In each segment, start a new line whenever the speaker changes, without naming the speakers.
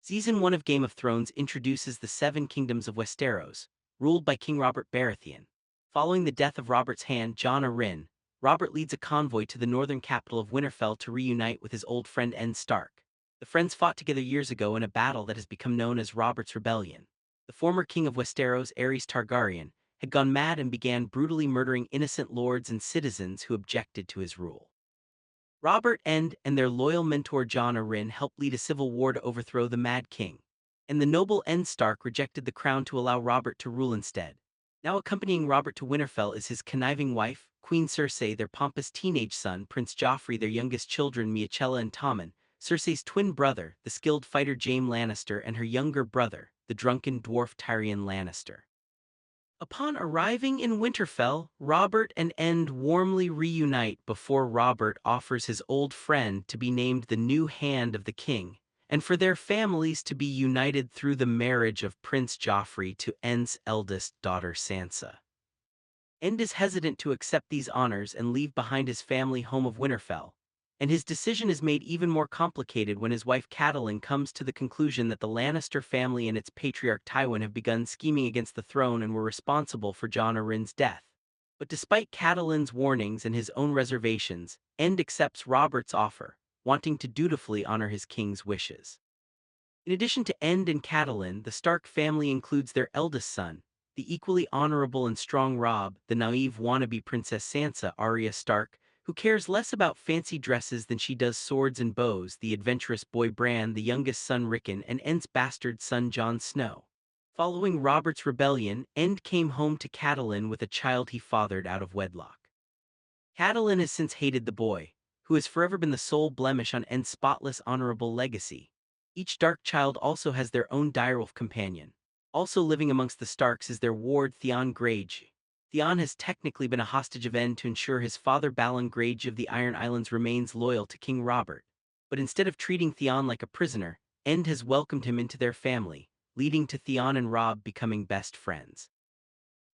Season 1 of Game of Thrones introduces the Seven Kingdoms of Westeros, ruled by King Robert Baratheon. Following the death of Robert's hand, Jon Arryn, Robert leads a convoy to the northern capital of Winterfell to reunite with his old friend Ned Stark. The friends fought together years ago in a battle that has become known as Robert's Rebellion. The former king of Westeros, Aerys Targaryen, had gone mad and began brutally murdering innocent lords and citizens who objected to his rule. Robert and their loyal mentor Jon Arryn helped lead a civil war to overthrow the Mad King, and the noble Ned Stark rejected the crown to allow Robert to rule instead. Now accompanying Robert to Winterfell is his conniving wife, Queen Cersei, their pompous teenage son, Prince Joffrey, their youngest children, Miechella and Tommen, Cersei's twin brother, the skilled fighter Jaime Lannister, and her younger brother, the drunken dwarf Tyrion Lannister. Upon arriving in Winterfell, Robert and Ned warmly reunite before Robert offers his old friend to be named the new hand of the king, and for their families to be united through the marriage of Prince Joffrey to Ned's eldest daughter Sansa. Ned is hesitant to accept these honors and leave behind his family home of Winterfell, and his decision is made even more complicated when his wife Catelyn comes to the conclusion that the Lannister family and its patriarch Tywin have begun scheming against the throne and were responsible for Jon Arryn's death. But despite Catelyn's warnings and his own reservations, Ned accepts Robert's offer, wanting to dutifully honor his king's wishes. In addition to Ned and Catelyn, the Stark family includes their eldest son, the equally honorable and strong Robb, the naive wannabe Princess Sansa, Arya Stark, who cares less about fancy dresses than she does swords and bows, the adventurous boy Bran, the youngest son Rickon, and Ned's bastard son Jon Snow. Following Robert's rebellion, Ned came home to Catelyn with a child he fathered out of wedlock. Catelyn has since hated the boy, who has forever been the sole blemish on Ned's spotless honorable legacy. Each Stark child also has their own direwolf companion. Also living amongst the Starks is their ward Theon Greyjoy. Theon has technically been a hostage of Ned to ensure his father Balon Greyjoy of the Iron Islands remains loyal to King Robert. But instead of treating Theon like a prisoner, Ned has welcomed him into their family, leading to Theon and Robb becoming best friends.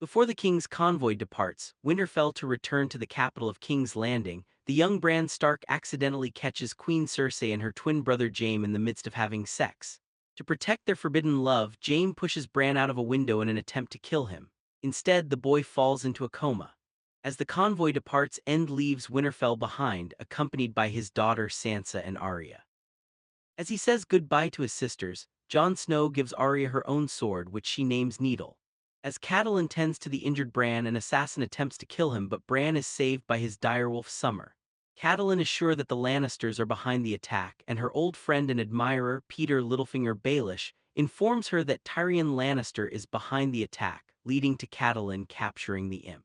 Before the king's convoy departs Winterfell to return to the capital of King's Landing, the young Bran Stark accidentally catches Queen Cersei and her twin brother Jaime in the midst of having sex. To protect their forbidden love, Jaime pushes Bran out of a window in an attempt to kill him. Instead, the boy falls into a coma. As the convoy departs, Ned leaves Winterfell behind, accompanied by his daughter Sansa and Arya. As he says goodbye to his sisters, Jon Snow gives Arya her own sword, which she names Needle. As Catelyn tends to the injured Bran, an assassin attempts to kill him, but Bran is saved by his direwolf Summer. Catelyn is sure that the Lannisters are behind the attack, and her old friend and admirer, Peter Littlefinger Baelish, informs her that Tyrion Lannister is behind the attack, leading to Catelyn capturing the imp.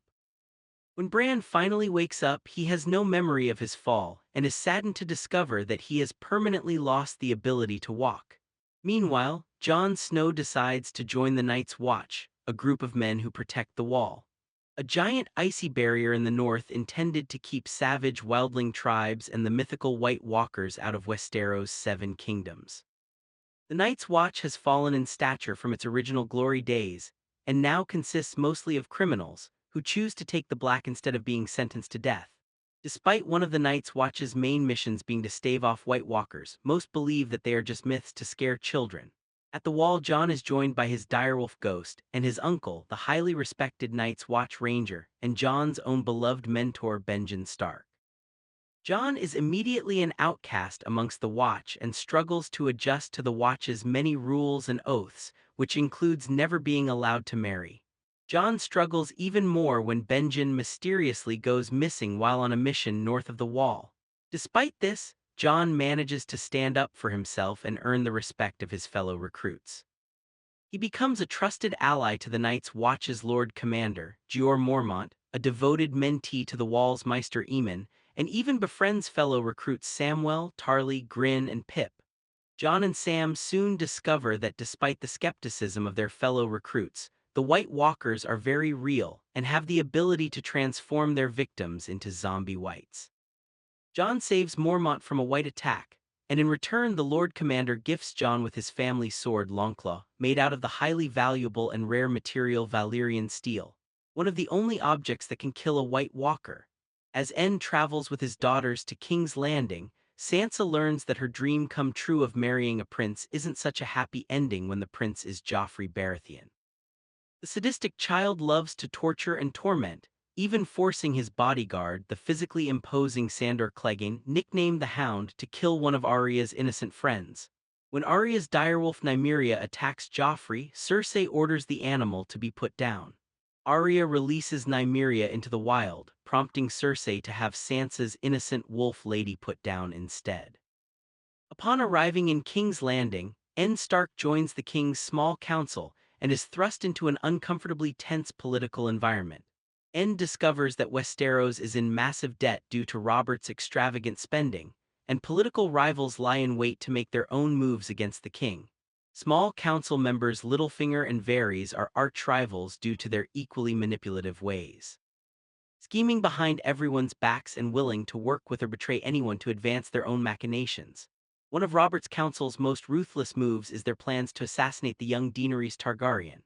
When Bran finally wakes up, he has no memory of his fall, and is saddened to discover that he has permanently lost the ability to walk. Meanwhile, Jon Snow decides to join the Night's Watch, a group of men who protect the Wall, a giant icy barrier in the north intended to keep savage wildling tribes and the mythical White Walkers out of Westeros' seven kingdoms. The Night's Watch has fallen in stature from its original glory days, and now consists mostly of criminals, who choose to take the black instead of being sentenced to death. Despite one of the Night's Watch's main missions being to stave off White Walkers, most believe that they are just myths to scare children. At the Wall, Jon is joined by his direwolf Ghost, and his uncle, the highly respected Night's Watch Ranger, and Jon's own beloved mentor Benjen Stark. Jon is immediately an outcast amongst the Watch and struggles to adjust to the Watch's many rules and oaths, which includes never being allowed to marry. Jon struggles even more when Benjen mysteriously goes missing while on a mission north of the Wall. Despite this, Jon manages to stand up for himself and earn the respect of his fellow recruits. He becomes a trusted ally to the Night's Watch's Lord Commander, Jeor Mormont, a devoted mentee to the Wall's Maester Aemon, and even befriends fellow recruits Samwell, Tarly, Grin, and Pip. Jon and Sam soon discover that despite the skepticism of their fellow recruits, the White Walkers are very real and have the ability to transform their victims into zombie whites. Jon saves Mormont from a white attack, and in return the Lord Commander gifts Jon with his family sword Longclaw, made out of the highly valuable and rare material Valyrian steel, one of the only objects that can kill a White Walker. As Ned travels with his daughters to King's Landing, Sansa learns that her dream come true of marrying a prince isn't such a happy ending when the prince is Joffrey Baratheon. The sadistic child loves to torture and torment, even forcing his bodyguard, the physically imposing Sandor Clegane, nicknamed the Hound, to kill one of Arya's innocent friends. When Arya's direwolf Nymeria attacks Joffrey, Cersei orders the animal to be put down. Arya releases Nymeria into the wild, prompting Cersei to have Sansa's innocent wolf lady put down instead. Upon arriving in King's Landing, Ned Stark joins the king's small council and is thrust into an uncomfortably tense political environment. Ned discovers that Westeros is in massive debt due to Robert's extravagant spending, and political rivals lie in wait to make their own moves against the king. Small council members Littlefinger and Varys are arch-rivals due to their equally manipulative ways. Scheming behind everyone's backs and willing to work with or betray anyone to advance their own machinations. One of Robert's council's most ruthless moves is their plans to assassinate the young Daenerys Targaryen.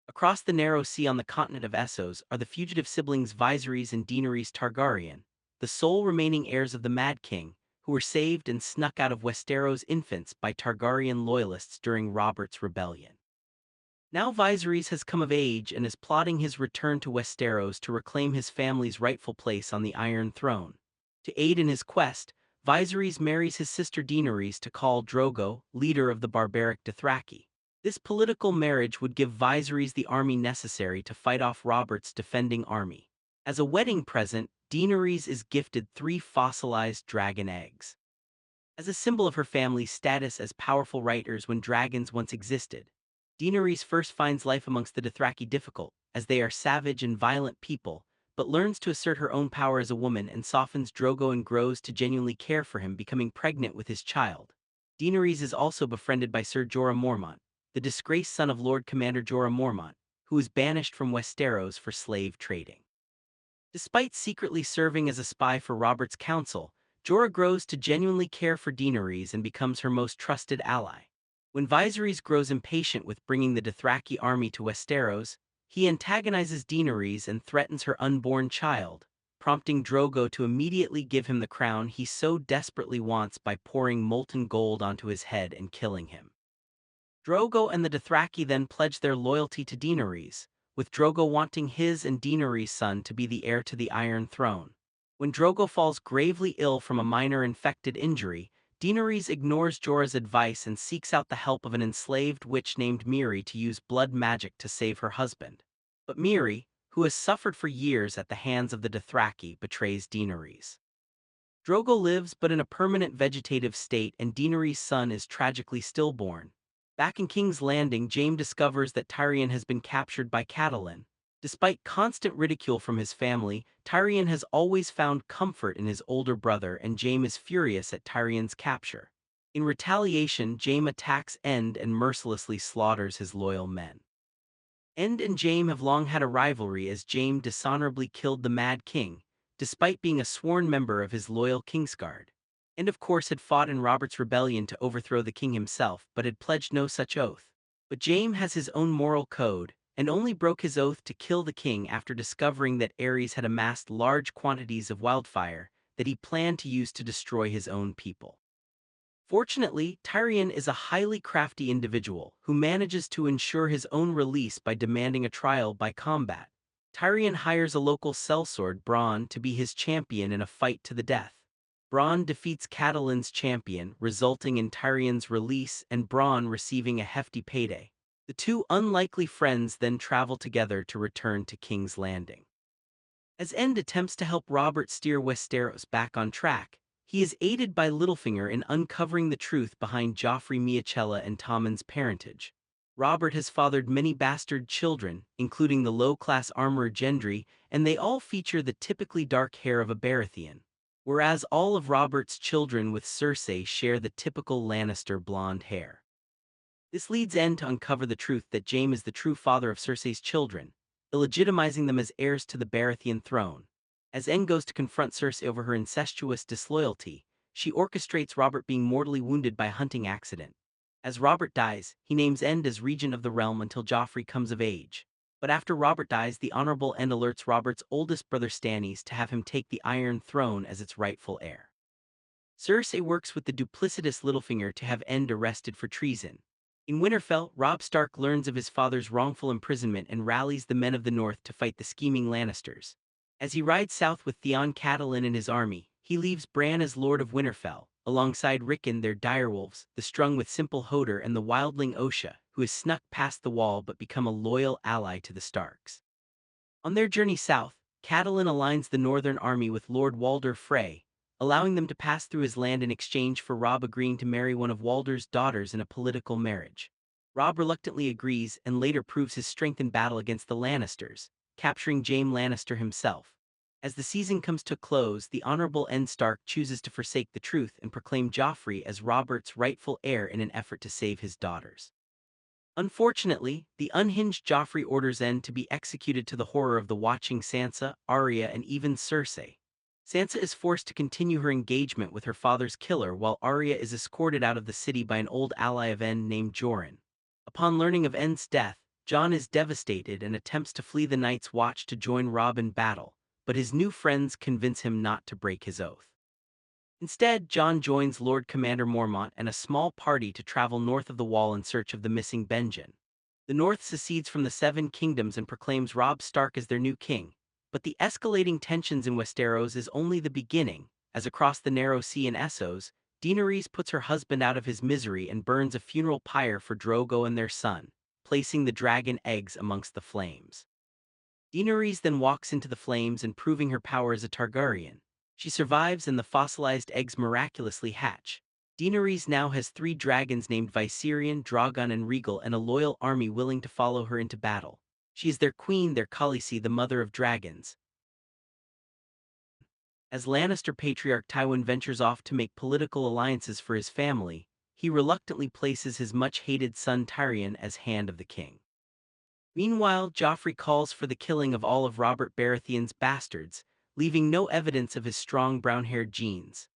Across the narrow sea on the continent of Essos are the fugitive siblings Viserys and Daenerys Targaryen, the sole remaining heirs of the Mad King, who were saved and snuck out of Westeros infants by Targaryen loyalists during Robert's rebellion. Now Viserys has come of age and is plotting his return to Westeros to reclaim his family's rightful place on the Iron Throne. To aid in his quest, Viserys marries his sister Daenerys to Khal Drogo, leader of the barbaric Dothraki. This political marriage would give Viserys the army necessary to fight off Robert's defending army. As a wedding present, Daenerys is gifted 3 fossilized dragon eggs. As a symbol of her family's status as powerful riders when dragons once existed, Daenerys first finds life amongst the Dothraki difficult, as they are savage and violent people, but learns to assert her own power as a woman and softens Drogo and grows to genuinely care for him, becoming pregnant with his child. Daenerys is also befriended by Ser Jorah Mormont, the disgraced son of Lord Commander Jorah Mormont, who was banished from Westeros for slave trading. Despite secretly serving as a spy for Robert's council, Jorah grows to genuinely care for Daenerys and becomes her most trusted ally. When Viserys grows impatient with bringing the Dothraki army to Westeros, he antagonizes Daenerys and threatens her unborn child, prompting Drogo to immediately give him the crown he so desperately wants by pouring molten gold onto his head and killing him. Drogo and the Dothraki then pledge their loyalty to Daenerys, with Drogo wanting his and Daenerys' son to be the heir to the Iron Throne. When Drogo falls gravely ill from a minor infected injury, Daenerys ignores Jorah's advice and seeks out the help of an enslaved witch named Miri to use blood magic to save her husband. But Miri, who has suffered for years at the hands of the Dothraki, betrays Daenerys. Drogo lives but in a permanent vegetative state, and Daenerys' son is tragically stillborn. Back in King's Landing, Jaime discovers that Tyrion has been captured by Catelyn. Despite constant ridicule from his family, Tyrion has always found comfort in his older brother, and Jaime is furious at Tyrion's capture. In retaliation, Jaime attacks Ned and mercilessly slaughters his loyal men. Ned and Jaime have long had a rivalry, as Jaime dishonorably killed the Mad King, despite being a sworn member of his loyal Kingsguard. And of course had fought in Robert's rebellion to overthrow the king himself, but had pledged no such oath. But Jaime has his own moral code, and only broke his oath to kill the king after discovering that Ares had amassed large quantities of wildfire that he planned to use to destroy his own people. Fortunately, Tyrion is a highly crafty individual who manages to ensure his own release by demanding a trial by combat. Tyrion hires a local sellsword, Bronn, to be his champion in a fight to the death. Bronn defeats Catelyn's champion, resulting in Tyrion's release and Bronn receiving a hefty payday. The two unlikely friends then travel together to return to King's Landing. As Ned attempts to help Robert steer Westeros back on track, he is aided by Littlefinger in uncovering the truth behind Joffrey Miachella and Tommen's parentage. Robert has fathered many bastard children, including the low-class armorer Gendry, and they all feature the typically dark hair of a Baratheon, whereas all of Robert's children with Cersei share the typical Lannister blonde hair. This leads Ned to uncover the truth that Jaime is the true father of Cersei's children, illegitimizing them as heirs to the Baratheon throne. As Ned goes to confront Cersei over her incestuous disloyalty, she orchestrates Robert being mortally wounded by a hunting accident. As Robert dies, he names Ned as regent of the realm until Joffrey comes of age. But after Robert dies, the Honorable Ned alerts Robert's oldest brother Stannis to have him take the Iron Throne as its rightful heir. Cersei works with the duplicitous Littlefinger to have End arrested for treason. In Winterfell, Robb Stark learns of his father's wrongful imprisonment and rallies the men of the North to fight the scheming Lannisters. As he rides south with Theon Catelyn and his army, he leaves Bran as Lord of Winterfell, alongside Rickon their direwolves, the strung with simple Hodor and the wildling Osha, who has snuck past the wall but become a loyal ally to the Starks. On their journey south, Catelyn aligns the northern army with Lord Walder Frey, allowing them to pass through his land in exchange for Robb agreeing to marry one of Walder's daughters in a political marriage. Robb reluctantly agrees and later proves his strength in battle against the Lannisters, capturing Jaime Lannister himself. As the season comes to a close, the Honorable Ned Stark chooses to forsake the truth and proclaim Joffrey as Robert's rightful heir in an effort to save his daughters. Unfortunately, the unhinged Joffrey orders End to be executed to the horror of the watching Sansa, Arya, and even Cersei. Sansa is forced to continue her engagement with her father's killer while Arya is escorted out of the city by an old ally of End named Joran. Upon learning of End's death, Jon is devastated and attempts to flee the Night's Watch to join Robb in battle, but his new friends convince him not to break his oath. Instead, Jon joins Lord Commander Mormont and a small party to travel north of the Wall in search of the missing Benjen. The North secedes from the Seven Kingdoms and proclaims Robb Stark as their new king, but the escalating tensions in Westeros is only the beginning, as across the narrow sea in Essos, Daenerys puts her husband out of his misery and burns a funeral pyre for Drogo and their son, placing the dragon eggs amongst the flames. Daenerys then walks into the flames and proving her power as a Targaryen. She survives and the fossilized eggs miraculously hatch. Daenerys now has 3 dragons named Viserion, Drogon and Rhaegal and a loyal army willing to follow her into battle. She is their queen, their Khaleesi, the mother of dragons. As Lannister patriarch Tywin ventures off to make political alliances for his family, he reluctantly places his much-hated son Tyrion as Hand of the King. Meanwhile, Joffrey calls for the killing of all of Robert Baratheon's bastards, leaving no evidence of his strong brown-haired genes.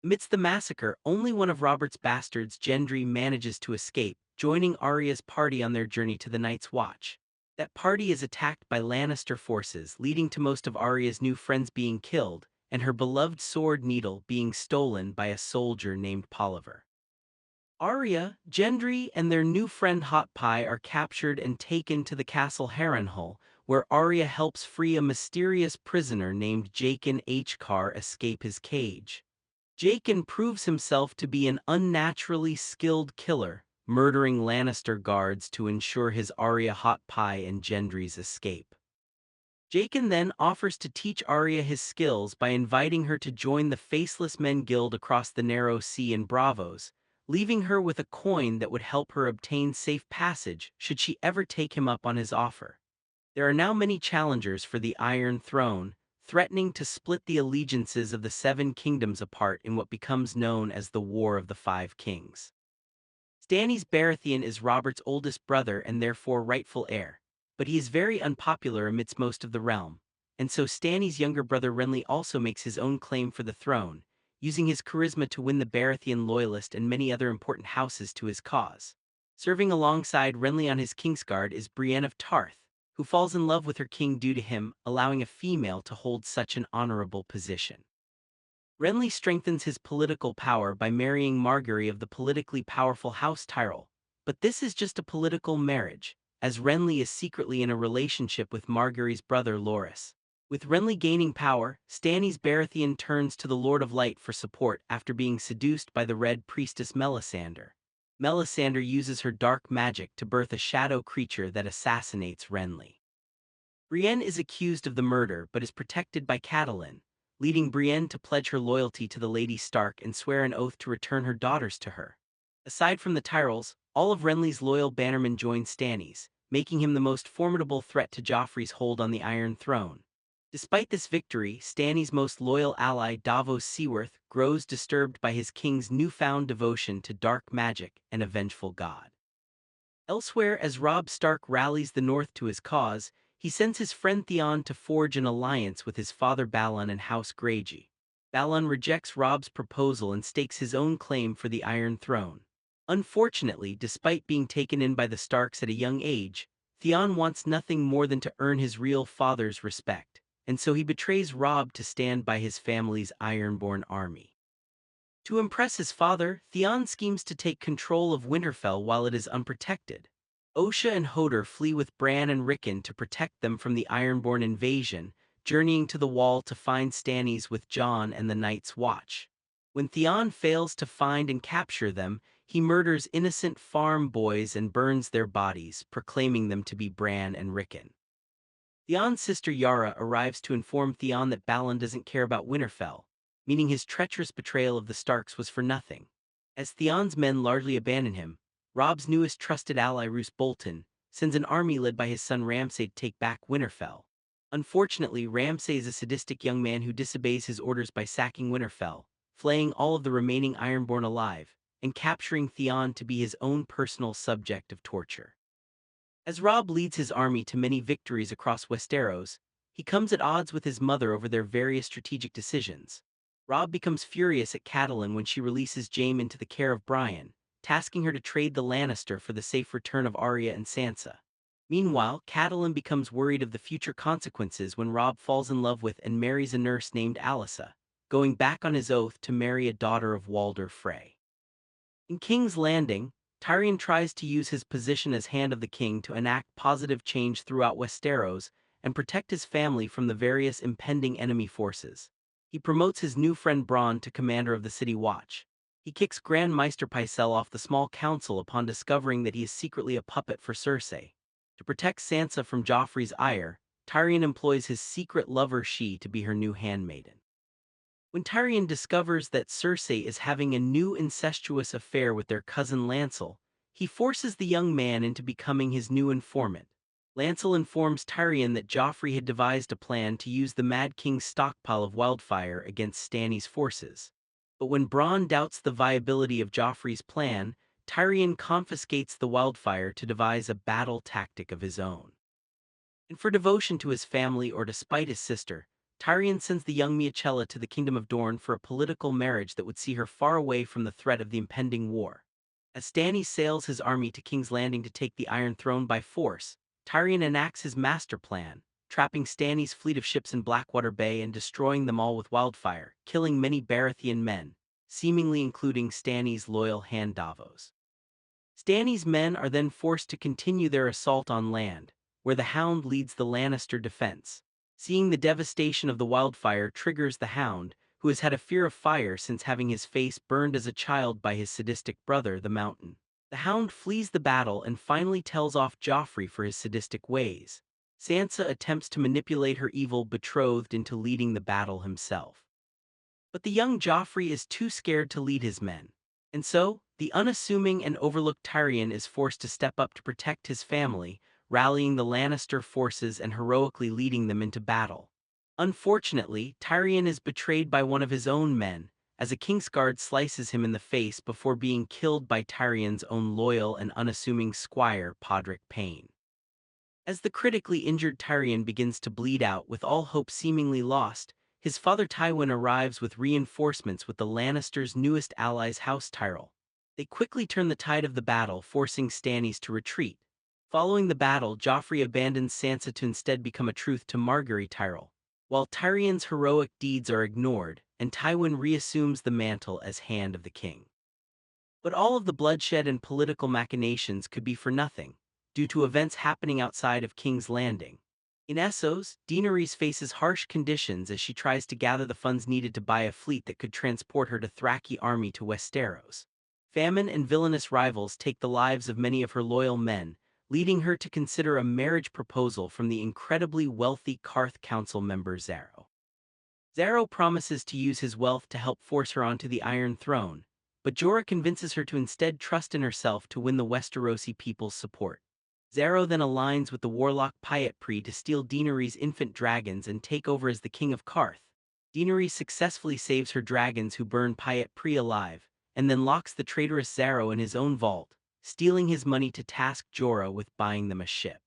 Amidst the massacre, only one of Robert's bastards, Gendry, manages to escape, joining Arya's party on their journey to the Night's Watch. That party is attacked by Lannister forces, leading to most of Arya's new friends being killed, and her beloved sword Needle being stolen by a soldier named Polliver. Arya, Gendry, and their new friend Hot Pie are captured and taken to the castle Harrenhal, where Arya helps free a mysterious prisoner named Jaqen H'ghar escape his cage. Jaqen proves himself to be an unnaturally skilled killer, murdering Lannister guards to ensure his Arya, Hot Pie, and Gendry's escape. Jaqen then offers to teach Arya his skills by inviting her to join the Faceless Men Guild across the narrow sea in Braavos, leaving her with a coin that would help her obtain safe passage should she ever take him up on his offer. There are now many challengers for the Iron Throne, threatening to split the allegiances of the Seven Kingdoms apart in what becomes known as the War of the Five Kings. Stannis Baratheon is Robert's oldest brother and therefore rightful heir, but he is very unpopular amidst most of the realm, and so Stannis' younger brother Renly also makes his own claim for the throne, using his charisma to win the Baratheon loyalist and many other important houses to his cause. Serving alongside Renly on his Kingsguard is Brienne of Tarth, who falls in love with her king due to him allowing a female to hold such an honorable position. Renly strengthens his political power by marrying Margaery of the politically powerful House Tyrell, but this is just a political marriage, as Renly is secretly in a relationship with Margaery's brother Loras. With Renly gaining power, Stannis Baratheon turns to the Lord of Light for support after being seduced by the Red Priestess Melisandre. Melisandre uses her dark magic to birth a shadow creature that assassinates Renly. Brienne is accused of the murder but is protected by Catelyn, leading Brienne to pledge her loyalty to the Lady Stark and swear an oath to return her daughters to her. Aside from the Tyrells, all of Renly's loyal bannermen join Stannis, making him the most formidable threat to Joffrey's hold on the Iron Throne. Despite this victory, Stannis' most loyal ally Davos Seaworth grows disturbed by his king's newfound devotion to dark magic and a vengeful god. Elsewhere, as Robb Stark rallies the North to his cause, he sends his friend Theon to forge an alliance with his father Balon and House Greyjoy. Balon rejects Robb's proposal and stakes his own claim for the Iron Throne. Unfortunately, despite being taken in by the Starks at a young age, Theon wants nothing more than to earn his real father's respect, and so he betrays Robb to stand by his family's Ironborn army. To impress his father, Theon schemes to take control of Winterfell while it is unprotected. Osha and Hodor flee with Bran and Rickon to protect them from the Ironborn invasion, journeying to the Wall to find Stannis with Jon and the Night's Watch. When Theon fails to find and capture them, he murders innocent farm boys and burns their bodies, proclaiming them to be Bran and Rickon. Theon's sister Yara arrives to inform Theon that Balon doesn't care about Winterfell, meaning his treacherous betrayal of the Starks was for nothing. As Theon's men largely abandon him, Robb's newest trusted ally Roose Bolton sends an army led by his son Ramsay to take back Winterfell. Unfortunately, Ramsay is a sadistic young man who disobeys his orders by sacking Winterfell, flaying all of the remaining Ironborn alive, and capturing Theon to be his own personal subject of torture. As Robb leads his army to many victories across Westeros, he comes at odds with his mother over their various strategic decisions. Robb becomes furious at Catelyn when she releases Jaime into the care of Brian, tasking her to trade the Lannister for the safe return of Arya and Sansa. Meanwhile, Catelyn becomes worried of the future consequences when Robb falls in love with and marries a nurse named Alyssa, going back on his oath to marry a daughter of Walder Frey. In King's Landing, Tyrion tries to use his position as Hand of the King to enact positive change throughout Westeros and protect his family from the various impending enemy forces. He promotes his new friend Bronn to commander of the City Watch. He kicks Grand Maester Pycelle off the small council upon discovering that he is secretly a puppet for Cersei. To protect Sansa from Joffrey's ire, Tyrion employs his secret lover She to be her new handmaiden. When Tyrion discovers that Cersei is having a new incestuous affair with their cousin Lancel, he forces the young man into becoming his new informant. Lancel informs Tyrion that Joffrey had devised a plan to use the Mad King's stockpile of wildfire against Stannis' forces. But when Bronn doubts the viability of Joffrey's plan, Tyrion confiscates the wildfire to devise a battle tactic of his own. And for devotion to his family or to spite his sister, Tyrion sends the young Miachella to the Kingdom of Dorne for a political marriage that would see her far away from the threat of the impending war. As Stannis sails his army to King's Landing to take the Iron Throne by force, Tyrion enacts his master plan, trapping Stannis' fleet of ships in Blackwater Bay and destroying them all with wildfire, killing many Baratheon men, seemingly including Stannis' loyal hand Davos. Stannis' men are then forced to continue their assault on land, where the Hound leads the Lannister defense. Seeing the devastation of the wildfire triggers the Hound, who has had a fear of fire since having his face burned as a child by his sadistic brother, the Mountain. The Hound flees the battle and finally tells off Joffrey for his sadistic ways. Sansa attempts to manipulate her evil betrothed into leading the battle himself. But the young Joffrey is too scared to lead his men, and so, the unassuming and overlooked Tyrion is forced to step up to protect his family, rallying the Lannister forces and heroically leading them into battle. Unfortunately, Tyrion is betrayed by one of his own men, as a Kingsguard slices him in the face before being killed by Tyrion's own loyal and unassuming squire, Podrick Payne. As the critically injured Tyrion begins to bleed out with all hope seemingly lost, his father Tywin arrives with reinforcements with the Lannisters' newest allies House Tyrell. They quickly turn the tide of the battle, forcing Stannis to retreat. Following the battle, Joffrey abandons Sansa to instead become a truth to Margaery Tyrell, while Tyrion's heroic deeds are ignored, and Tywin reassumes the mantle as Hand of the King. But all of the bloodshed and political machinations could be for nothing, due to events happening outside of King's Landing. In Essos, Daenerys faces harsh conditions as she tries to gather the funds needed to buy a fleet that could transport her Dothraki army to Westeros. Famine and villainous rivals take the lives of many of her loyal men, leading her to consider a marriage proposal from the incredibly wealthy Qarth Council member Xaro. Xaro promises to use his wealth to help force her onto the Iron Throne, but Jorah convinces her to instead trust in herself to win the Westerosi people's support. Xaro then aligns with the warlock Pyat to steal Daenerys' infant dragons and take over as the King of Qarth. Daenerys successfully saves her dragons who burn Pyat alive, and then locks the traitorous Xaro in his own vault, stealing his money to task Jorah with buying them a ship.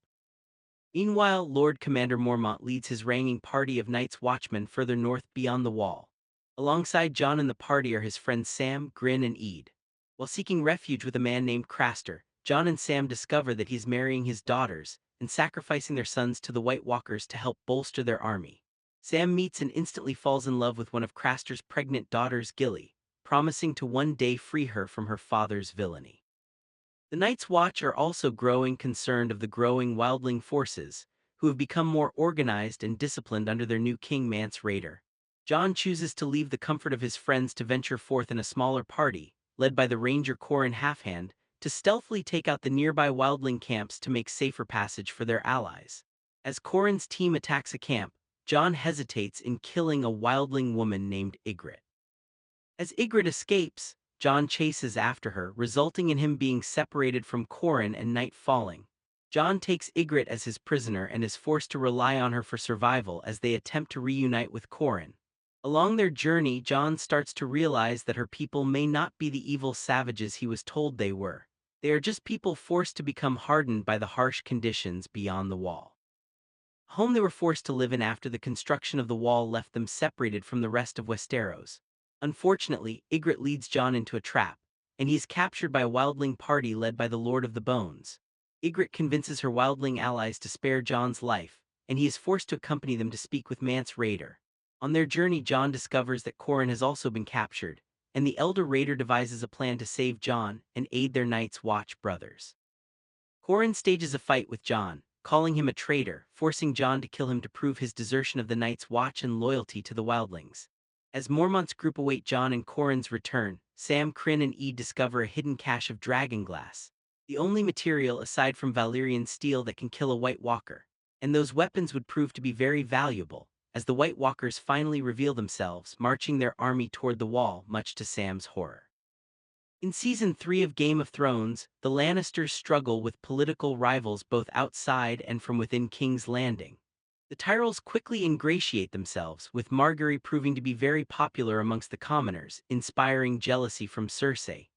Meanwhile, Lord Commander Mormont leads his ranging party of Night's Watchmen further north beyond the Wall. Alongside Jon and the party are his friends Sam, Grin, and Ead. While seeking refuge with a man named Craster, Jon and Sam discover that he's marrying his daughters and sacrificing their sons to the White Walkers to help bolster their army. Sam meets and instantly falls in love with one of Craster's pregnant daughters, Gilly, promising to one day free her from her father's villainy. The Night's Watch are also growing concerned of the growing wildling forces, who have become more organized and disciplined under their new king Mance Rayder. Jon chooses to leave the comfort of his friends to venture forth in a smaller party, led by the ranger Qhorin Halfhand, to stealthily take out the nearby wildling camps to make safer passage for their allies. As Qhorin's team attacks a camp, Jon hesitates in killing a wildling woman named Ygritte. As Ygritte escapes, Jon chases after her, resulting in him being separated from Qhorin and night falling. Jon takes Ygritte as his prisoner and is forced to rely on her for survival as they attempt to reunite with Qhorin. Along their journey, Jon starts to realize that her people may not be the evil savages he was told they were. They are just people forced to become hardened by the harsh conditions beyond the wall. The home they were forced to live in after the construction of the wall left them separated from the rest of Westeros. Unfortunately, Ygritte leads Jon into a trap, and he is captured by a wildling party led by the Lord of the Bones. Ygritte convinces her wildling allies to spare Jon's life, and he is forced to accompany them to speak with Mance Rayder. On their journey, Jon discovers that Qhorin has also been captured, and the elder Rayder devises a plan to save Jon and aid their Night's Watch brothers. Qhorin stages a fight with Jon, calling him a traitor, forcing Jon to kill him to prove his desertion of the Night's Watch and loyalty to the wildlings. As Mormont's group await Jon and Qhorin's return, Sam, Kryn, and Ede discover a hidden cache of dragon glass, the only material aside from Valyrian steel that can kill a White Walker, and those weapons would prove to be very valuable, as the White Walkers finally reveal themselves, marching their army toward the wall, much to Sam's horror. In Season 3 of Game of Thrones, the Lannisters struggle with political rivals both outside and from within King's Landing. The Tyrells quickly ingratiate themselves, with Margaery proving to be very popular amongst the commoners, inspiring jealousy from Cersei.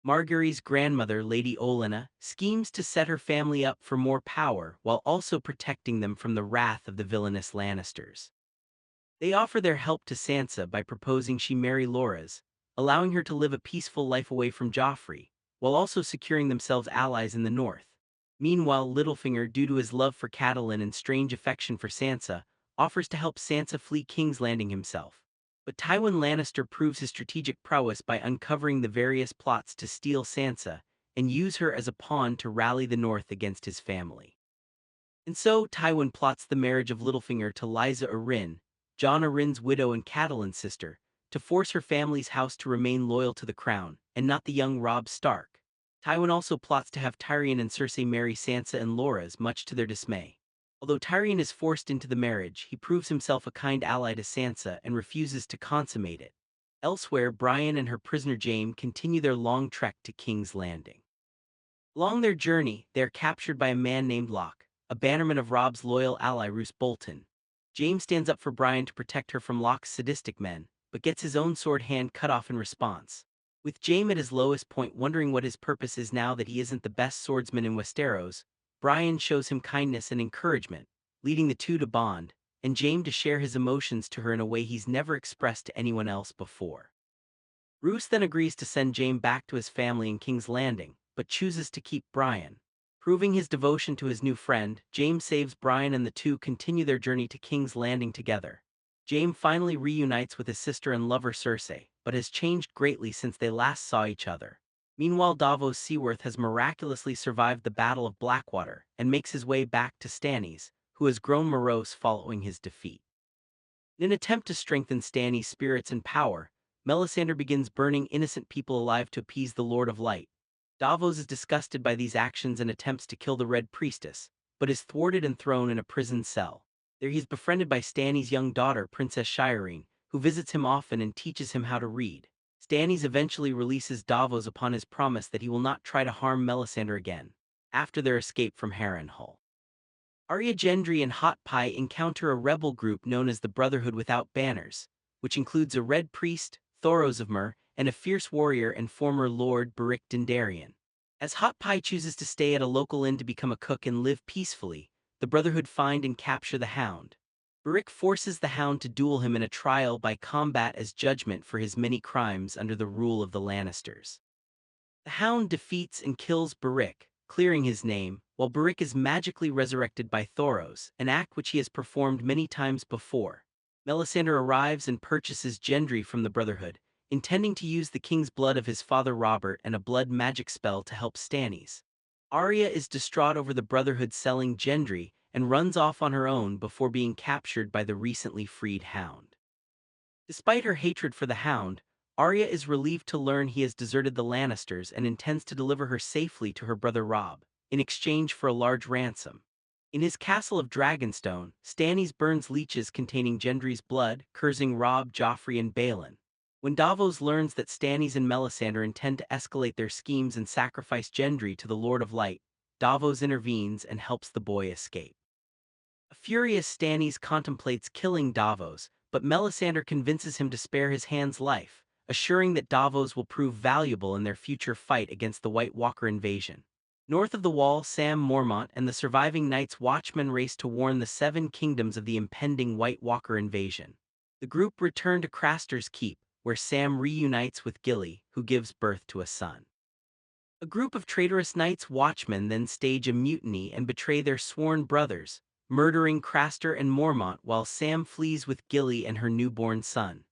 Margaery's grandmother, Lady Olenna, schemes to set her family up for more power while also protecting them from the wrath of the villainous Lannisters. They offer their help to Sansa by proposing she marry Loras, allowing her to live a peaceful life away from Joffrey, while also securing themselves allies in the north. Meanwhile, Littlefinger, due to his love for Catelyn and strange affection for Sansa, offers to help Sansa flee King's Landing himself. But Tywin Lannister proves his strategic prowess by uncovering the various plots to steal Sansa and use her as a pawn to rally the North against his family. And so, Tywin plots the marriage of Littlefinger to Lysa Arryn, Jon Arryn's widow and Catelyn's sister, to force her family's house to remain loyal to the crown, and not the young Robb Stark. Tywin also plots to have Tyrion and Cersei marry Sansa and Loras, much to their dismay. Although Tyrion is forced into the marriage, he proves himself a kind ally to Sansa and refuses to consummate it. Elsewhere, Brienne and her prisoner Jaime continue their long trek to King's Landing. Along their journey, they are captured by a man named Locke, a bannerman of Robb's loyal ally Roose Bolton. Jaime stands up for Brienne to protect her from Locke's sadistic men, but gets his own sword hand cut off in response. With Jaime at his lowest point, wondering what his purpose is now that he isn't the best swordsman in Westeros, Brienne shows him kindness and encouragement, leading the two to bond, and Jaime to share his emotions to her in a way he's never expressed to anyone else before. Roose then agrees to send Jaime back to his family in King's Landing, but chooses to keep Brienne. Proving his devotion to his new friend, Jaime saves Brienne and the two continue their journey to King's Landing together. Jaime finally reunites with his sister and lover Cersei, but has changed greatly since they last saw each other. Meanwhile, Davos Seaworth has miraculously survived the Battle of Blackwater and makes his way back to Stannis, who has grown morose following his defeat. In an attempt to strengthen Stannis' spirits and power, Melisandre begins burning innocent people alive to appease the Lord of Light. Davos is disgusted by these actions and attempts to kill the Red Priestess, but is thwarted and thrown in a prison cell. There he is befriended by Stannis' young daughter, Princess Shireen, who visits him often and teaches him how to read. Stannis eventually releases Davos upon his promise that he will not try to harm Melisandre again, after their escape from Harrenhal. Arya, Gendry, and Hot Pie encounter a rebel group known as the Brotherhood Without Banners, which includes a Red Priest, Thoros of Myr, and a fierce warrior and former Lord Beric Dondarrion. As Hot Pie chooses to stay at a local inn to become a cook and live peacefully, the Brotherhood find and capture the Hound. Beric forces the Hound to duel him in a trial by combat as judgment for his many crimes under the rule of the Lannisters. The Hound defeats and kills Beric, clearing his name, while Beric is magically resurrected by Thoros, an act which he has performed many times before. Melisandre arrives and purchases Gendry from the Brotherhood, intending to use the king's blood of his father Robert and a blood magic spell to help Stannis. Arya is distraught over the Brotherhood selling Gendry and runs off on her own before being captured by the recently freed Hound. Despite her hatred for the Hound, Arya is relieved to learn he has deserted the Lannisters and intends to deliver her safely to her brother Robb, in exchange for a large ransom. In his castle of Dragonstone, Stannis burns leeches containing Gendry's blood, cursing Robb, Joffrey, and Balon. When Davos learns that Stannis and Melisandre intend to escalate their schemes and sacrifice Gendry to the Lord of Light, Davos intervenes and helps the boy escape. A furious Stannis contemplates killing Davos, but Melisandre convinces him to spare his hand's life, assuring that Davos will prove valuable in their future fight against the White Walker invasion. North of the Wall, Sam Mormont and the surviving Night's Watchmen race to warn the Seven Kingdoms of the impending White Walker invasion. The group return to Craster's Keep, where Sam reunites with Gilly, who gives birth to a son. A group of traitorous Night's Watchmen then stage a mutiny and betray their sworn brothers, murdering Craster and Mormont while Sam flees with Gilly and her newborn son.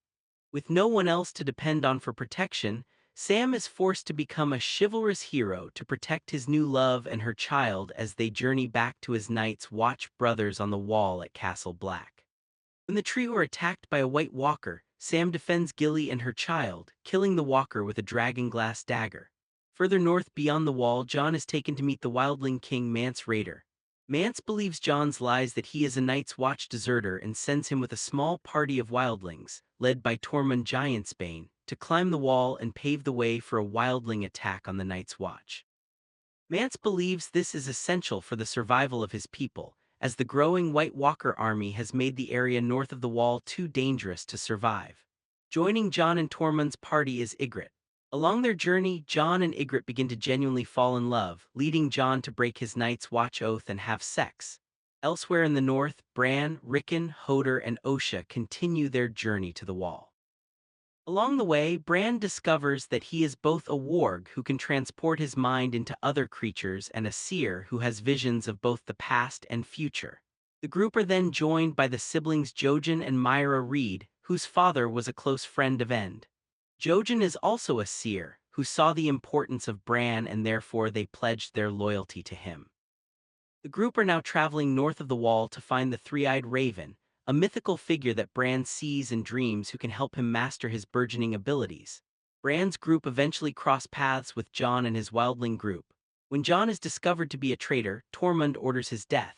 With no one else to depend on for protection, Sam is forced to become a chivalrous hero to protect his new love and her child as they journey back to his Night's Watch brothers on the Wall at Castle Black. When the trio are attacked by a White Walker, Sam defends Gilly and her child, killing the Walker with a dragonglass dagger. Further north beyond the Wall, Jon is taken to meet the wildling king Mance Rayder. Mance believes Jon's lies that he is a Night's Watch deserter and sends him with a small party of wildlings, led by Tormund Giantsbane, to climb the wall and pave the way for a wildling attack on the Night's Watch. Mance believes this is essential for the survival of his people, as the growing White Walker army has made the area north of the Wall too dangerous to survive. Joining Jon and Tormund's party is Ygritte. Along their journey, Jon and Ygritte begin to genuinely fall in love, leading Jon to break his Night's Watch oath and have sex. Elsewhere in the north, Bran, Rickon, Hodor, and Osha continue their journey to the Wall. Along the way, Bran discovers that he is both a warg who can transport his mind into other creatures and a seer who has visions of both the past and future. The group are then joined by the siblings Jojen and Myra Reed, whose father was a close friend of End. Jojen is also a seer, who saw the importance of Bran and therefore they pledged their loyalty to him. The group are now traveling north of the Wall to find the Three-Eyed Raven, a mythical figure that Bran sees and dreams who can help him master his burgeoning abilities. Bran's group eventually cross paths with Jon and his wildling group. When Jon is discovered to be a traitor, Tormund orders his death.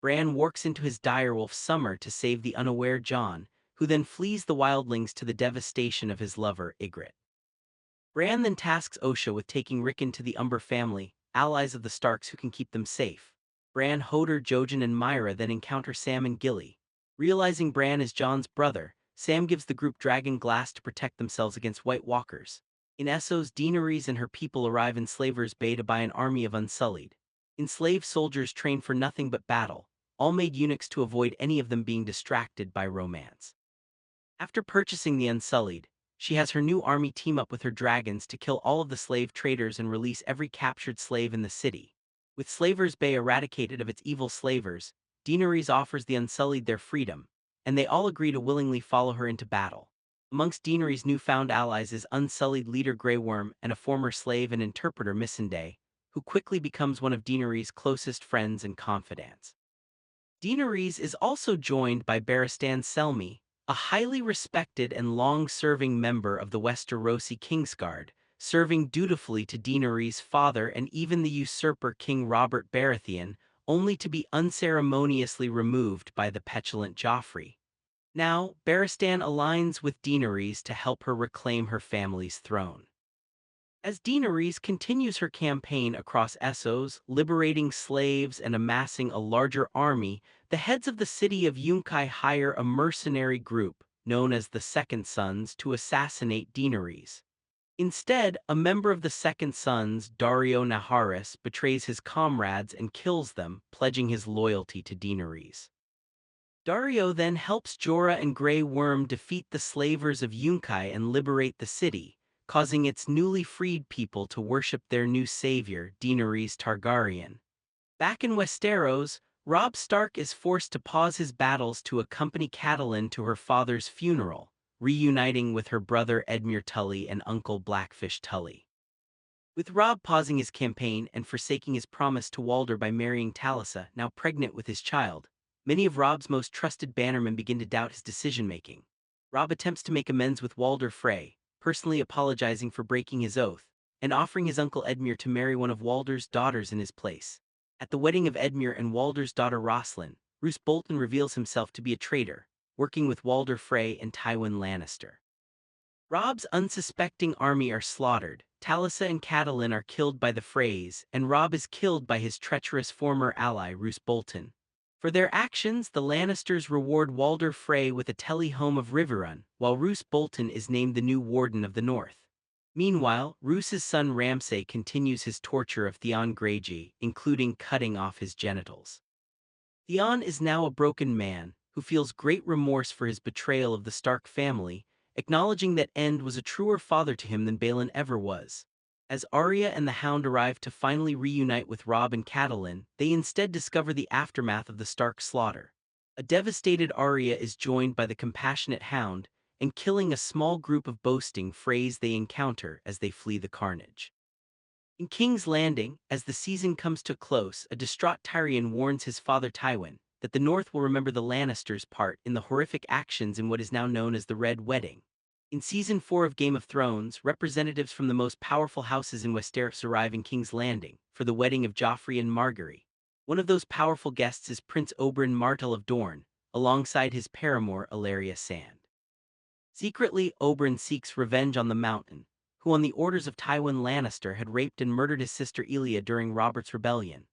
Bran walks into his direwolf Summer to save the unaware Jon, who then flees the wildlings to the devastation of his lover, Ygritte. Bran then tasks Osha with taking Rickon to the Umber family, allies of the Starks who can keep them safe. Bran, Hodor, Jojen, and Myra then encounter Sam and Gilly. Realizing Bran is Jon's brother, Sam gives the group dragon glass to protect themselves against White Walkers. In Essos, Daenerys and her people arrive in Slavers Bay to buy an army of Unsullied. Enslaved soldiers train for nothing but battle, all made eunuchs to avoid any of them being distracted by romance. After purchasing the Unsullied, she has her new army team up with her dragons to kill all of the slave traders and release every captured slave in the city. With Slavers Bay eradicated of its evil slavers, Daenerys offers the Unsullied their freedom, and they all agree to willingly follow her into battle. Amongst Daenerys' newfound allies is Unsullied leader Grey Worm and a former slave and interpreter Missandei, who quickly becomes one of Daenerys' closest friends and confidants. Daenerys is also joined by Barristan Selmy, a highly respected and long-serving member of the Westerosi Kingsguard, serving dutifully to Daenerys' father and even the usurper King Robert Baratheon, only to be unceremoniously removed by the petulant Joffrey. Now, Barristan aligns with Daenerys to help her reclaim her family's throne. As Daenerys continues her campaign across Essos, liberating slaves and amassing a larger army, the heads of the city of Yunkai hire a mercenary group, known as the Second Sons, to assassinate Daenerys. Instead, a member of the Second Sons, Daario Naharis, betrays his comrades and kills them, pledging his loyalty to Daenerys. Daario then helps Jorah and Grey Worm defeat the slavers of Yunkai and liberate the city, causing its newly freed people to worship their new savior, Daenerys Targaryen. Back in Westeros, Robb Stark is forced to pause his battles to accompany Catelyn to her father's funeral, reuniting with her brother Edmure Tully and uncle Blackfish Tully. With Robb pausing his campaign and forsaking his promise to Walder by marrying Talisa, now pregnant with his child, many of Robb's most trusted bannermen begin to doubt his decision-making. Robb attempts to make amends with Walder Frey, personally apologizing for breaking his oath, and offering his uncle Edmure to marry one of Walder's daughters in his place. At the wedding of Edmure and Walder's daughter Rosalind, Roose Bolton reveals himself to be a traitor, working with Walder Frey and Tywin Lannister. Robb's unsuspecting army are slaughtered, Talisa and Catelyn are killed by the Freys, and Robb is killed by his treacherous former ally Roose Bolton. For their actions, the Lannisters reward Walder Frey with a Tully home of Riverrun, while Roose Bolton is named the new Warden of the North. Meanwhile, Roose's son Ramsay continues his torture of Theon Greyjoy, including cutting off his genitals. Theon is now a broken man, who feels great remorse for his betrayal of the Stark family, acknowledging that End was a truer father to him than Balon ever was. As Arya and the Hound arrive to finally reunite with Robb and Catelyn, they instead discover the aftermath of the Stark slaughter. A devastated Arya is joined by the compassionate Hound, and killing a small group of boasting Freys they encounter as they flee the carnage. In King's Landing, as the season comes to a close, a distraught Tyrion warns his father Tywin that the North will remember the Lannisters' part in the horrific actions in what is now known as the Red Wedding. In Season 4 of Game of Thrones, representatives from the most powerful houses in Westeros arrive in King's Landing for the wedding of Joffrey and Margaery. One of those powerful guests is Prince Oberyn Martell of Dorne, alongside his paramour Ellaria Sand. Secretly, Oberyn seeks revenge on the Mountain, who on the orders of Tywin Lannister had raped and murdered his sister Elia during Robert's rebellion.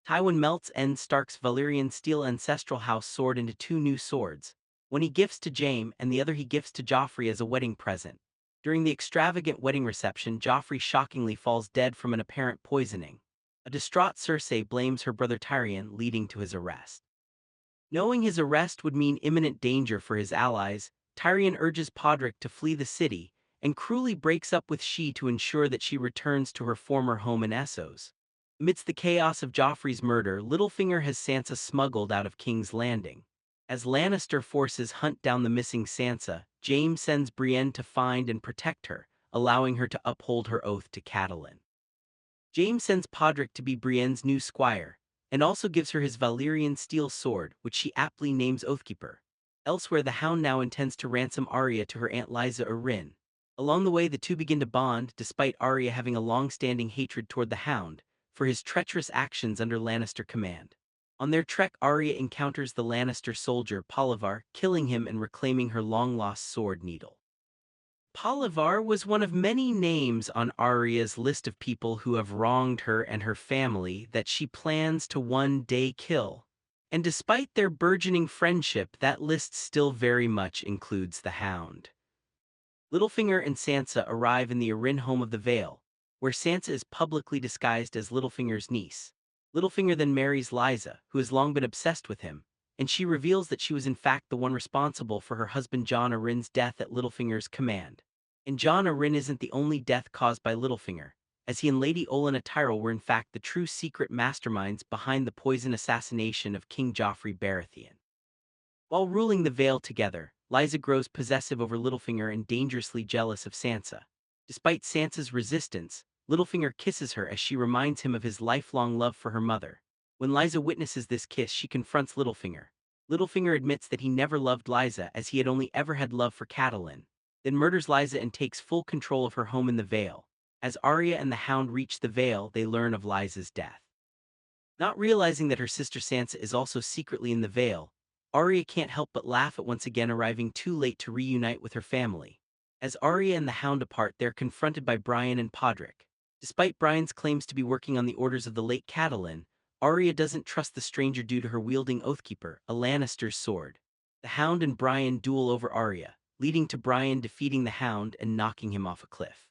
Tywin melts Ned Stark's Valyrian steel ancestral house sword into two new swords, one he gifts to Jaime and the other he gifts to Joffrey as a wedding present. During the extravagant wedding reception, Joffrey shockingly falls dead from an apparent poisoning. A distraught Cersei blames her brother Tyrion, leading to his arrest. Knowing his arrest would mean imminent danger for his allies, Tyrion urges Podrick to flee the city, and cruelly breaks up with she to ensure that she returns to her former home in Essos. Amidst the chaos of Joffrey's murder, Littlefinger has Sansa smuggled out of King's Landing. As Lannister forces hunt down the missing Sansa, Jaime sends Brienne to find and protect her, allowing her to uphold her oath to Catelyn. Jaime sends Podrick to be Brienne's new squire, and also gives her his Valyrian steel sword, which she aptly names Oathkeeper. Elsewhere, the Hound now intends to ransom Arya to her Aunt Lysa Arryn. Along the way, the two begin to bond, despite Arya having a long-standing hatred toward the Hound for his treacherous actions under Lannister command. On their trek, Arya encounters the Lannister soldier Pollivar, killing him and reclaiming her long-lost sword Needle. Pollivar was one of many names on Arya's list of people who have wronged her and her family that she plans to one day kill. And despite their burgeoning friendship, that list still very much includes the Hound. Littlefinger and Sansa arrive in the Arryn home of the Vale, where Sansa is publicly disguised as Littlefinger's niece. Littlefinger then marries Lysa, who has long been obsessed with him, and she reveals that she was in fact the one responsible for her husband Jon Arryn's death at Littlefinger's command. And Jon Arryn isn't the only death caused by Littlefinger, as he and Lady Olenna Tyrell were in fact the true secret masterminds behind the poison assassination of King Joffrey Baratheon. While ruling the Vale together, Lysa grows possessive over Littlefinger and dangerously jealous of Sansa. Despite Sansa's resistance, Littlefinger kisses her as she reminds him of his lifelong love for her mother. When Lysa witnesses this kiss, she confronts Littlefinger. Littlefinger admits that he never loved Lysa as he had only ever had love for Catelyn, then murders Lysa and takes full control of her home in the Vale. As Arya and the Hound reach the Vale, they learn of Lysa's death. Not realizing that her sister Sansa is also secretly in the Vale, Arya can't help but laugh at once again arriving too late to reunite with her family. As Arya and the Hound depart, they're confronted by Brienne and Podrick. Despite Brienne's claims to be working on the orders of the late Catelyn, Arya doesn't trust the stranger due to her wielding Oathkeeper, a Lannister's sword. The Hound and Brienne duel over Arya, leading to Brienne defeating the Hound and knocking him off a cliff.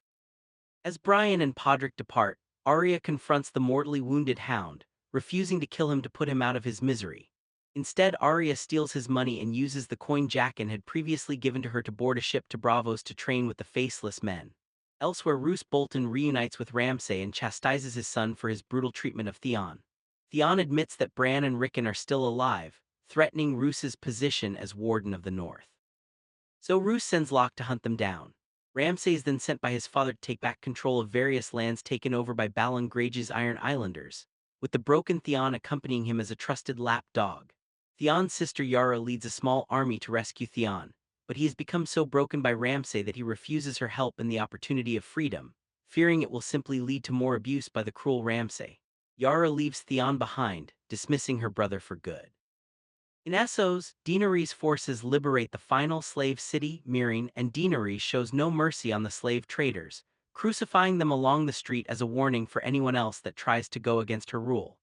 As Brienne and Podrick depart, Arya confronts the mortally wounded Hound, refusing to kill him to put him out of his misery. Instead, Arya steals his money and uses the coin Jaqen had previously given to her to board a ship to Braavos to train with the Faceless Men. Elsewhere, Roose Bolton reunites with Ramsay and chastises his son for his brutal treatment of Theon. Theon admits that Bran and Rickon are still alive, threatening Roose's position as Warden of the North. So Roose sends Locke to hunt them down. Ramsay is then sent by his father to take back control of various lands taken over by Balon Greyjoy's Iron Islanders, with the broken Theon accompanying him as a trusted lap dog. Theon's sister Yara leads a small army to rescue Theon, but he has become so broken by Ramsay that he refuses her help and the opportunity of freedom, fearing it will simply lead to more abuse by the cruel Ramsay. Yara leaves Theon behind, dismissing her brother for good. In Essos, Daenerys' forces liberate the final slave city, Meereen, and Daenerys shows no mercy on the slave traders, crucifying them along the street as a warning for anyone else that tries to go against her rule.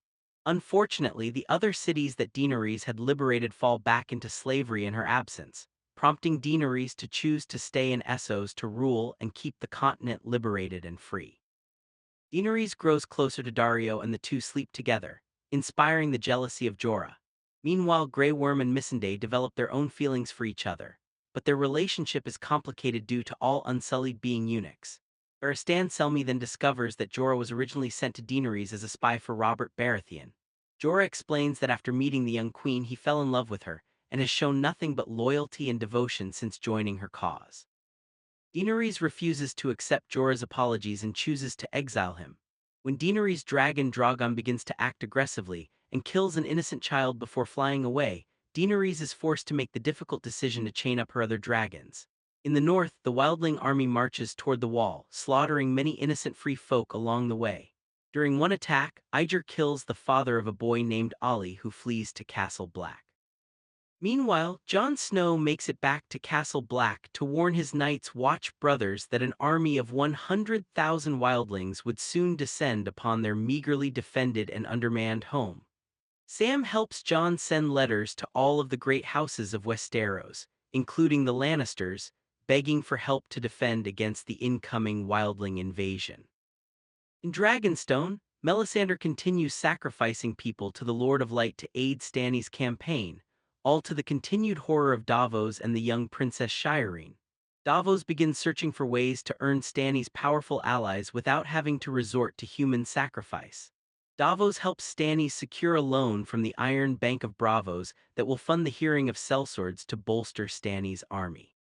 Unfortunately, the other cities that Daenerys had liberated fall back into slavery in her absence, prompting Daenerys to choose to stay in Essos to rule and keep the continent liberated and free. Daenerys grows closer to Daario and the two sleep together, inspiring the jealousy of Jorah. Meanwhile, Grey Worm and Missandei develop their own feelings for each other, but their relationship is complicated due to all Unsullied being eunuchs. Barristan Selmy then discovers that Jorah was originally sent to Daenerys as a spy for Robert Baratheon. Jorah explains that after meeting the young queen he fell in love with her, and has shown nothing but loyalty and devotion since joining her cause. Daenerys refuses to accept Jorah's apologies and chooses to exile him. When Daenerys' dragon Drogon begins to act aggressively and kills an innocent child before flying away, Daenerys is forced to make the difficult decision to chain up her other dragons. In the north, the wildling army marches toward the wall, slaughtering many innocent free folk along the way. During one attack, Iger kills the father of a boy named Ollie who flees to Castle Black. Meanwhile, Jon Snow makes it back to Castle Black to warn his Night's Watch brothers that an army of 100,000 wildlings would soon descend upon their meagerly defended and undermanned home. Sam helps Jon send letters to all of the great houses of Westeros, including the Lannisters, begging for help to defend against the incoming wildling invasion. In Dragonstone, Melisandre continues sacrificing people to the Lord of Light to aid Stannis' campaign, all to the continued horror of Davos and the young Princess Shireen. Davos begins searching for ways to earn Stannis' powerful allies without having to resort to human sacrifice. Davos helps Stannis secure a loan from the Iron Bank of Bravos that will fund the hearing of sellswords to bolster Stannis' army.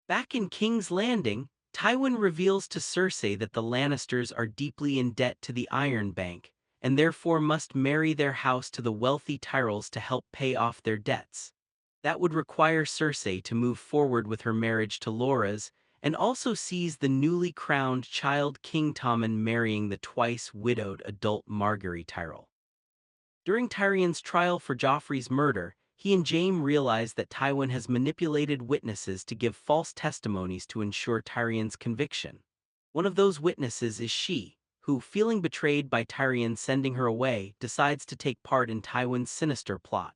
Back in King's Landing, Tywin reveals to Cersei that the Lannisters are deeply in debt to the Iron Bank, and therefore must marry their house to the wealthy Tyrells to help pay off their debts. That would require Cersei to move forward with her marriage to Loras, and also sees the newly crowned child King Tommen marrying the twice-widowed adult Margaery Tyrell. During Tyrion's trial for Joffrey's murder, he and Jaime realize that Tywin has manipulated witnesses to give false testimonies to ensure Tyrion's conviction. One of those witnesses is she, who, feeling betrayed by Tyrion sending her away, decides to take part in Tywin's sinister plot.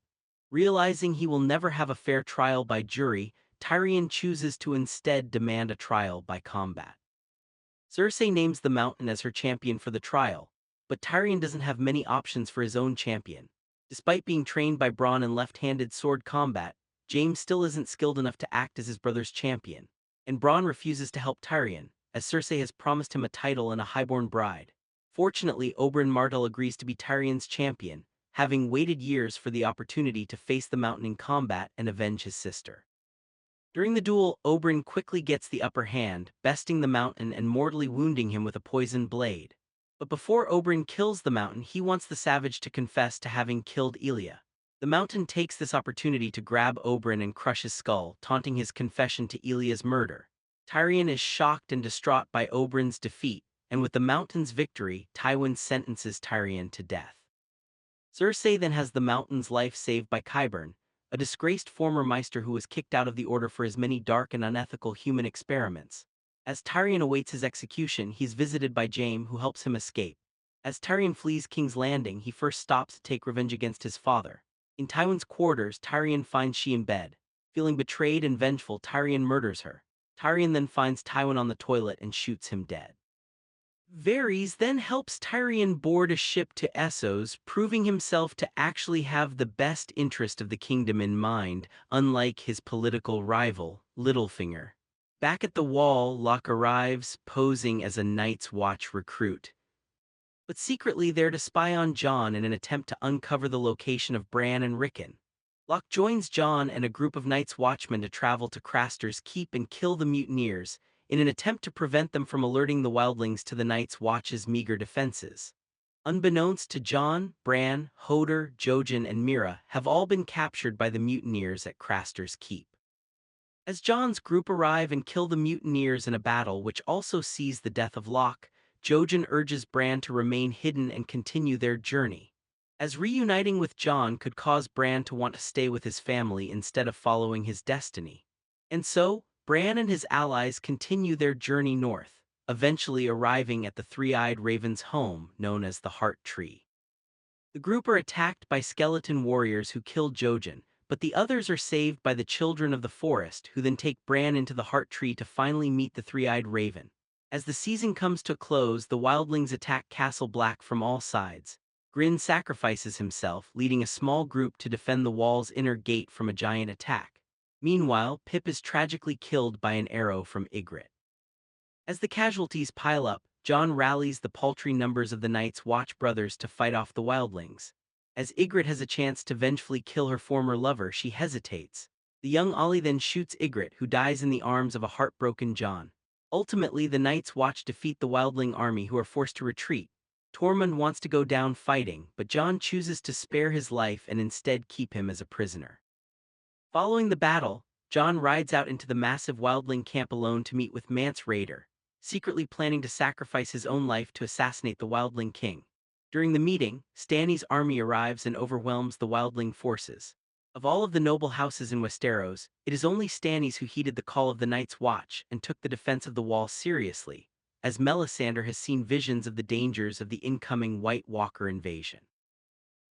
Realizing he will never have a fair trial by jury, Tyrion chooses to instead demand a trial by combat. Cersei names the Mountain as her champion for the trial, but Tyrion doesn't have many options for his own champion. Despite being trained by Bronn in left-handed sword combat, Jaime still isn't skilled enough to act as his brother's champion, and Bronn refuses to help Tyrion, as Cersei has promised him a title and a highborn bride. Fortunately, Oberyn Martell agrees to be Tyrion's champion, having waited years for the opportunity to face the Mountain in combat and avenge his sister. During the duel, Oberyn quickly gets the upper hand, besting the Mountain and mortally wounding him with a poisoned blade. But before Oberyn kills the Mountain, he wants the Savage to confess to having killed Elia. The Mountain takes this opportunity to grab Oberyn and crush his skull, taunting his confession to Elia's murder. Tyrion is shocked and distraught by Oberyn's defeat, and with the Mountain's victory, Tywin sentences Tyrion to death. Cersei then has the Mountain's life saved by Qyburn, a disgraced former Maester who was kicked out of the Order for his many dark and unethical human experiments. As Tyrion awaits his execution, he's visited by Jaime, who helps him escape. As Tyrion flees King's Landing, he first stops to take revenge against his father. In Tywin's quarters, Tyrion finds she in bed. Feeling betrayed and vengeful, Tyrion murders her. Tyrion then finds Tywin on the toilet and shoots him dead. Varys then helps Tyrion board a ship to Essos, proving himself to actually have the best interest of the kingdom in mind, unlike his political rival, Littlefinger. Back at the Wall, Locke arrives, posing as a Night's Watch recruit, but secretly there to spy on Jon in an attempt to uncover the location of Bran and Rickon. Locke joins Jon and a group of Night's Watchmen to travel to Craster's Keep and kill the mutineers, in an attempt to prevent them from alerting the wildlings to the Night's Watch's meager defenses. Unbeknownst to Jon, Bran, Hodor, Jojen and Mira have all been captured by the mutineers at Craster's Keep. As Jon's group arrive and kill the mutineers in a battle which also sees the death of Locke, Jojen urges Bran to remain hidden and continue their journey, as reuniting with Jon could cause Bran to want to stay with his family instead of following his destiny. And so, Bran and his allies continue their journey north, eventually arriving at the three-eyed raven's home known as the Heart Tree. The group are attacked by skeleton warriors who kill Jojen, but the others are saved by the children of the forest who then take Bran into the Heart Tree to finally meet the three-eyed raven. As the season comes to a close, the wildlings attack Castle Black from all sides. Grin sacrifices himself, leading a small group to defend the wall's inner gate from a giant attack. Meanwhile, Pip is tragically killed by an arrow from Ygritte. As the casualties pile up, Jon rallies the paltry numbers of the Night's Watch brothers to fight off the wildlings. As Ygritte has a chance to vengefully kill her former lover, she hesitates. The young Ollie then shoots Ygritte, who dies in the arms of a heartbroken Jon. Ultimately, the Night's Watch defeat the wildling army, who are forced to retreat. Tormund wants to go down fighting, but Jon chooses to spare his life and instead keep him as a prisoner. Following the battle, Jon rides out into the massive wildling camp alone to meet with Mance Rayder, secretly planning to sacrifice his own life to assassinate the wildling king. During the meeting, Stannis' army arrives and overwhelms the wildling forces. Of all of the noble houses in Westeros, it is only Stannis who heeded the call of the Night's Watch and took the defense of the wall seriously, as Melisandre has seen visions of the dangers of the incoming White Walker invasion.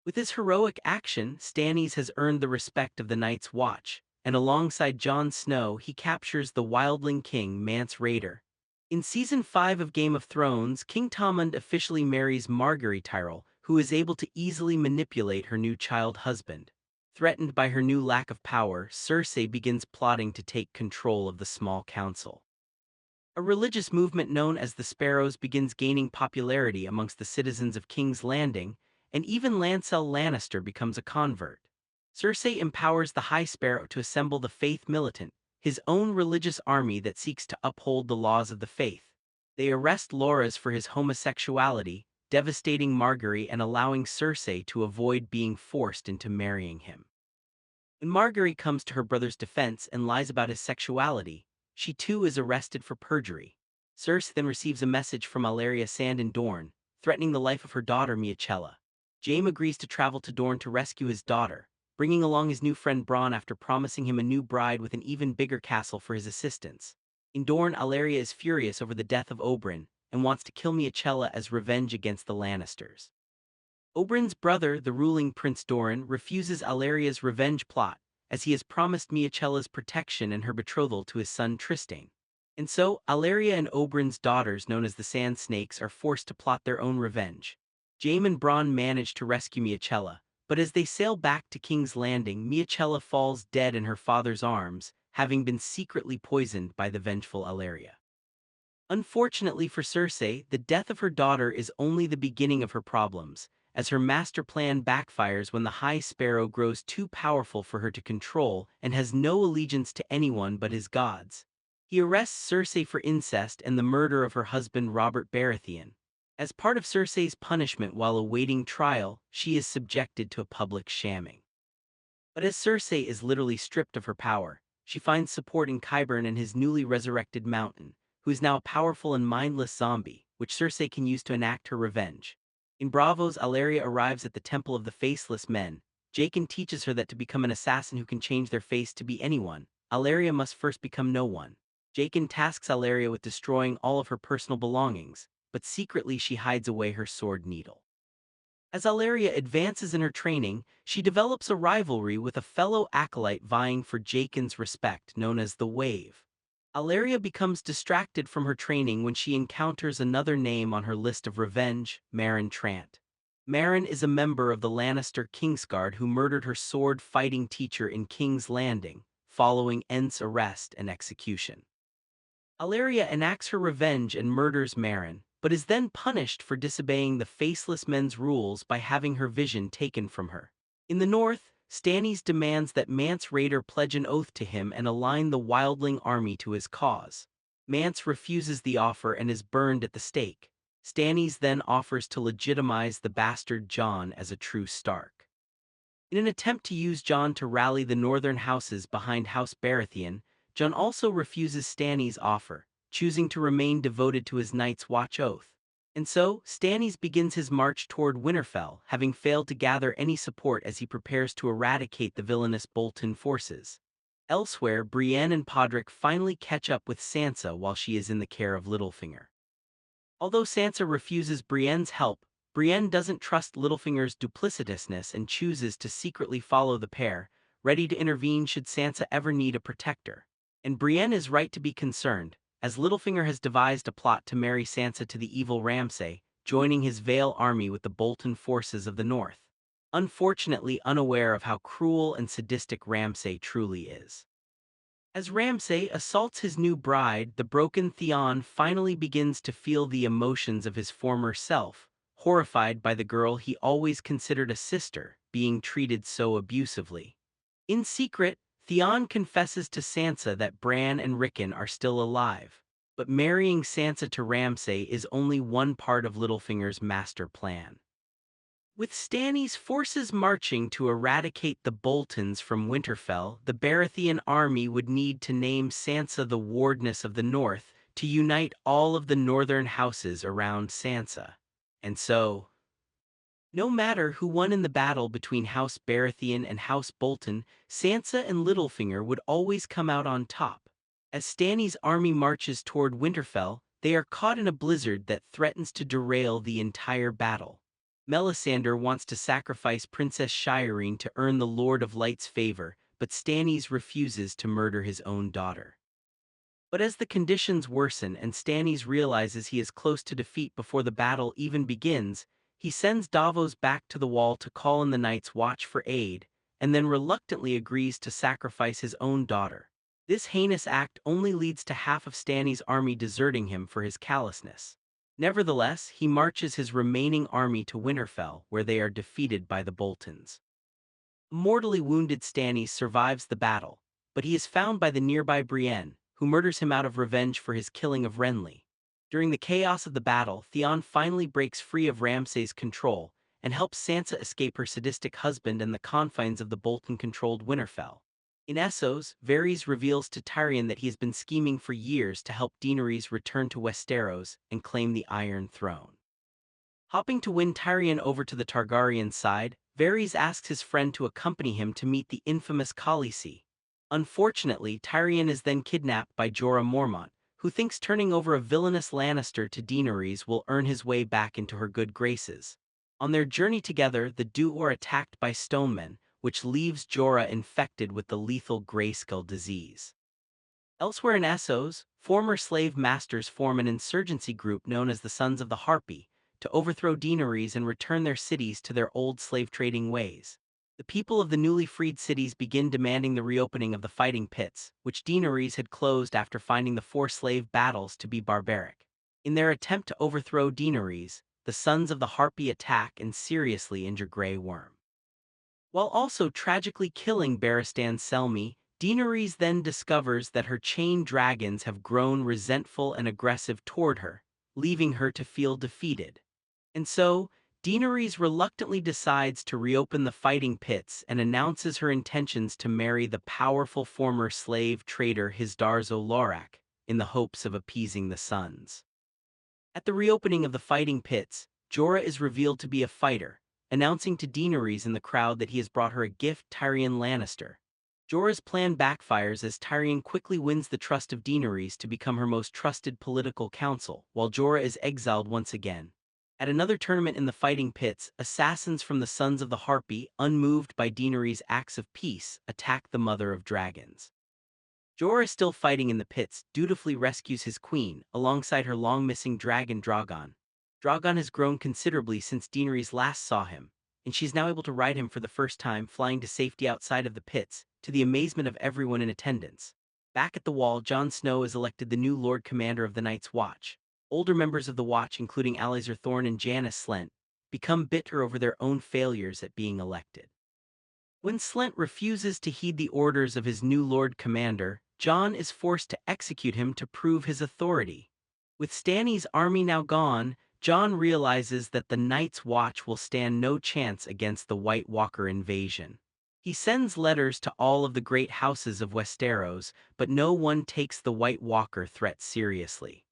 With his heroic action, Stannis has earned the respect of the Night's Watch, and alongside Jon Snow he captures the wildling king Mance Rayder. In Season 5 of Game of Thrones, King Tormund officially marries Margaery Tyrell, who is able to easily manipulate her new child husband. Threatened by her new lack of power, Cersei begins plotting to take control of the small council. A religious movement known as the Sparrows begins gaining popularity amongst the citizens of King's Landing, and even Lancel Lannister becomes a convert. Cersei empowers the High Sparrow to assemble the Faith Militant, his own religious army that seeks to uphold the laws of the faith. They arrest Loras for his homosexuality, devastating Margaery and allowing Cersei to avoid being forced into marrying him. When Margaery comes to her brother's defense and lies about his sexuality, she too is arrested for perjury. Cersei then receives a message from Alleria Sand in Dorne, threatening the life of her daughter Miechella. Jaime agrees to travel to Dorne to rescue his daughter, bringing along his new friend Bronn after promising him a new bride with an even bigger castle for his assistance. In Dorne, Alleria is furious over the death of Oberyn, and wants to kill Miechella as revenge against the Lannisters. Oberyn's brother, the ruling Prince Doran, refuses Alleria's revenge plot, as he has promised Miechella's protection and her betrothal to his son Trystane. And so, Alleria and Oberyn's daughters, known as the Sand Snakes, are forced to plot their own revenge. Jaime and Bronn manage to rescue Miechella, but as they sail back to King's Landing, Miechella falls dead in her father's arms, having been secretly poisoned by the vengeful Alleria. Unfortunately for Cersei, the death of her daughter is only the beginning of her problems, as her master plan backfires when the High Sparrow grows too powerful for her to control and has no allegiance to anyone but his gods. He arrests Cersei for incest and the murder of her husband Robert Baratheon. As part of Cersei's punishment while awaiting trial, she is subjected to a public shamming. But as Cersei is literally stripped of her power, she finds support in Qyburn and his newly resurrected Mountain, who is now a powerful and mindless zombie, which Cersei can use to enact her revenge. In Braavos, Alleria arrives at the Temple of the Faceless Men. Jaqen teaches her that to become an assassin who can change their face to be anyone, Alleria must first become no one. Jaqen tasks Alleria with destroying all of her personal belongings, but secretly she hides away her sword needle. As Alleria advances in her training, she develops a rivalry with a fellow acolyte vying for Jaqen's respect, known as the Wave. Alleria becomes distracted from her training when she encounters another name on her list of revenge, Meryn Trant. Meryn is a member of the Lannister Kingsguard who murdered her sword-fighting teacher in King's Landing, following Ent's arrest and execution. Alleria enacts her revenge and murders Meryn, but is then punished for disobeying the Faceless Men's rules by having her vision taken from her. In the north, Stannis demands that Mance Rayder pledge an oath to him and align the wildling army to his cause. Mance refuses the offer and is burned at the stake. Stannis then offers to legitimize the bastard Jon as a true Stark. In an attempt to use Jon to rally the northern houses behind House Baratheon, Jon also refuses Stannis' offer, choosing to remain devoted to his Night's Watch oath. And so, Stannis begins his march toward Winterfell, having failed to gather any support as he prepares to eradicate the villainous Bolton forces. Elsewhere, Brienne and Podrick finally catch up with Sansa while she is in the care of Littlefinger. Although Sansa refuses Brienne's help, Brienne doesn't trust Littlefinger's duplicitousness and chooses to secretly follow the pair, ready to intervene should Sansa ever need a protector. And Brienne is right to be concerned, as Littlefinger has devised a plot to marry Sansa to the evil Ramsay, joining his Vale army with the Bolton forces of the north. Unfortunately unaware of how cruel and sadistic Ramsay truly is. As Ramsay assaults his new bride, the broken Theon finally begins to feel the emotions of his former self, horrified by the girl he always considered a sister being treated so abusively. In secret, Theon confesses to Sansa that Bran and Rickon are still alive, but marrying Sansa to Ramsay is only one part of Littlefinger's master plan. With Stannis' forces marching to eradicate the Boltons from Winterfell, the Baratheon army would need to name Sansa the Wardness of the North to unite all of the northern houses around Sansa. And so, no matter who won in the battle between House Baratheon and House Bolton, Sansa and Littlefinger would always come out on top. As Stannis' army marches toward Winterfell, they are caught in a blizzard that threatens to derail the entire battle. Melisandre wants to sacrifice Princess Shireen to earn the Lord of Light's favor, but Stannis refuses to murder his own daughter. But as the conditions worsen and Stannis realizes he is close to defeat before the battle even begins, he sends Davos back to the Wall to call in the Night's Watch for aid, and then reluctantly agrees to sacrifice his own daughter. This heinous act only leads to half of Stannis' army deserting him for his callousness. Nevertheless, he marches his remaining army to Winterfell, where they are defeated by the Boltons. Mortally wounded Stannis survives the battle, but he is found by the nearby Brienne, who murders him out of revenge for his killing of Renly. During the chaos of the battle, Theon finally breaks free of Ramsay's control and helps Sansa escape her sadistic husband and the confines of the Bolton-controlled Winterfell. In Essos, Varys reveals to Tyrion that he has been scheming for years to help Daenerys return to Westeros and claim the Iron Throne. Hoping to win Tyrion over to the Targaryen side, Varys asks his friend to accompany him to meet the infamous Khaleesi. Unfortunately, Tyrion is then kidnapped by Jorah Mormont, who thinks turning over a villainous Lannister to Daenerys will earn his way back into her good graces. On their journey together, the duo are attacked by stonemen, which leaves Jorah infected with the lethal Grayskull disease. Elsewhere in Essos, former slave masters form an insurgency group known as the Sons of the Harpy, to overthrow Daenerys and return their cities to their old slave-trading ways. The people of the newly freed cities begin demanding the reopening of the fighting pits, which Daenerys had closed after finding the 4 slave battles to be barbaric. In their attempt to overthrow Daenerys, the Sons of the Harpy attack and seriously injure Grey Worm. While also tragically killing Barristan Selmy, Daenerys then discovers that her chained dragons have grown resentful and aggressive toward her, leaving her to feel defeated. And so, Daenerys reluctantly decides to reopen the fighting pits and announces her intentions to marry the powerful former slave trader Hizdahr Lorak, in the hopes of appeasing the Sons. At the reopening of the fighting pits, Jorah is revealed to be a fighter, announcing to Daenerys in the crowd that he has brought her a gift, Tyrion Lannister. Jorah's plan backfires as Tyrion quickly wins the trust of Daenerys to become her most trusted political counsel, while Jorah is exiled once again. At another tournament in the fighting pits, assassins from the Sons of the Harpy, unmoved by Daenerys' acts of peace, attack the Mother of Dragons. Jorah, still fighting in the pits, dutifully rescues his queen, alongside her long-missing dragon Drogon. Drogon has grown considerably since Daenerys last saw him, and she's now able to ride him for the first time, flying to safety outside of the pits, to the amazement of everyone in attendance. Back at the Wall, Jon Snow is elected the new Lord Commander of the Night's Watch. Older members of the Watch, including Alliser Thorne and Janos Slynt, become bitter over their own failures at being elected. When Slent refuses to heed the orders of his new Lord Commander, Jon is forced to execute him to prove his authority. With Stanny's army now gone, Jon realizes that the Night's Watch will stand no chance against the White Walker invasion. He sends letters to all of the great houses of Westeros, but no one takes the White Walker threat seriously.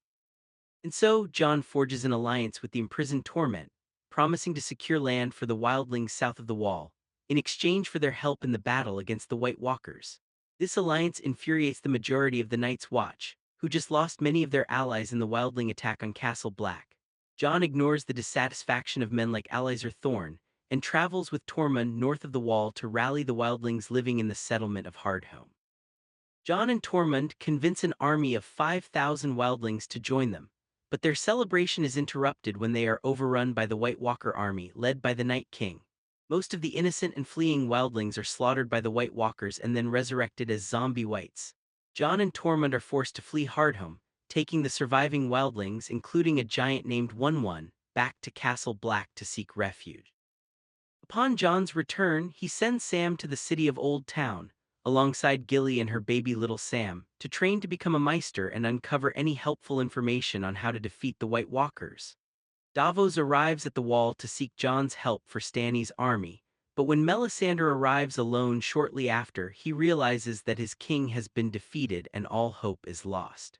And so, Jon forges an alliance with the imprisoned Torment, promising to secure land for the wildlings south of the Wall, in exchange for their help in the battle against the White Walkers. This alliance infuriates the majority of the Night's Watch, who just lost many of their allies in the wildling attack on Castle Black. Jon ignores the dissatisfaction of men like Alliser Thorne, and travels with Tormund north of the Wall to rally the wildlings living in the settlement of Hardhome. Jon and Tormund convince an army of 5,000 wildlings to join them, but their celebration is interrupted when they are overrun by the White Walker army led by the Night King. Most of the innocent and fleeing wildlings are slaughtered by the White Walkers and then resurrected as zombie whites. Jon and Tormund are forced to flee Hardhome, taking the surviving wildlings, including a giant named One, back to Castle Black to seek refuge. Upon Jon's return, he sends Sam to the city of Old Town, alongside Gilly and her baby little Sam, to train to become a Maester and uncover any helpful information on how to defeat the White Walkers. Davos arrives at the Wall to seek Jon's help for Stanny's army, but when Melisandre arrives alone shortly after, he realizes that his king has been defeated and all hope is lost.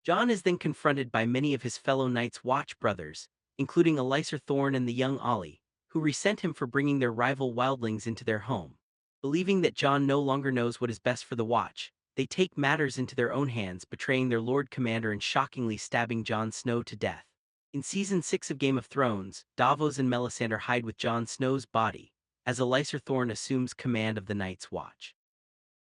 Jon is then confronted by many of his fellow Night's Watch brothers, including Alliser Thorne and the young Olly, who resent him for bringing their rival wildlings into their home. Believing that Jon no longer knows what is best for the Watch, they take matters into their own hands, betraying their Lord Commander and shockingly stabbing Jon Snow to death. In Season 6 of Game of Thrones, Davos and Melisandre hide with Jon Snow's body, as Alliser Thorne assumes command of the Night's Watch.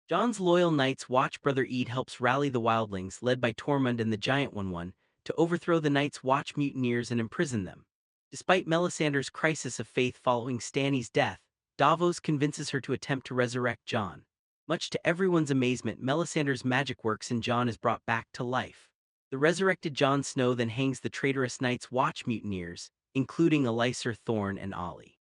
Jon's loyal Night's Watch brother Ead helps rally the wildlings, led by Tormund and the Giant One, to overthrow the Night's Watch mutineers and imprison them. Despite Melisandre's crisis of faith following Stanny's death, Davos convinces her to attempt to resurrect Jon. Much to everyone's amazement, Melisandre's magic works and Jon is brought back to life. The resurrected Jon Snow then hangs the traitorous Night's Watch mutineers, including Alliser Thorne and Olly.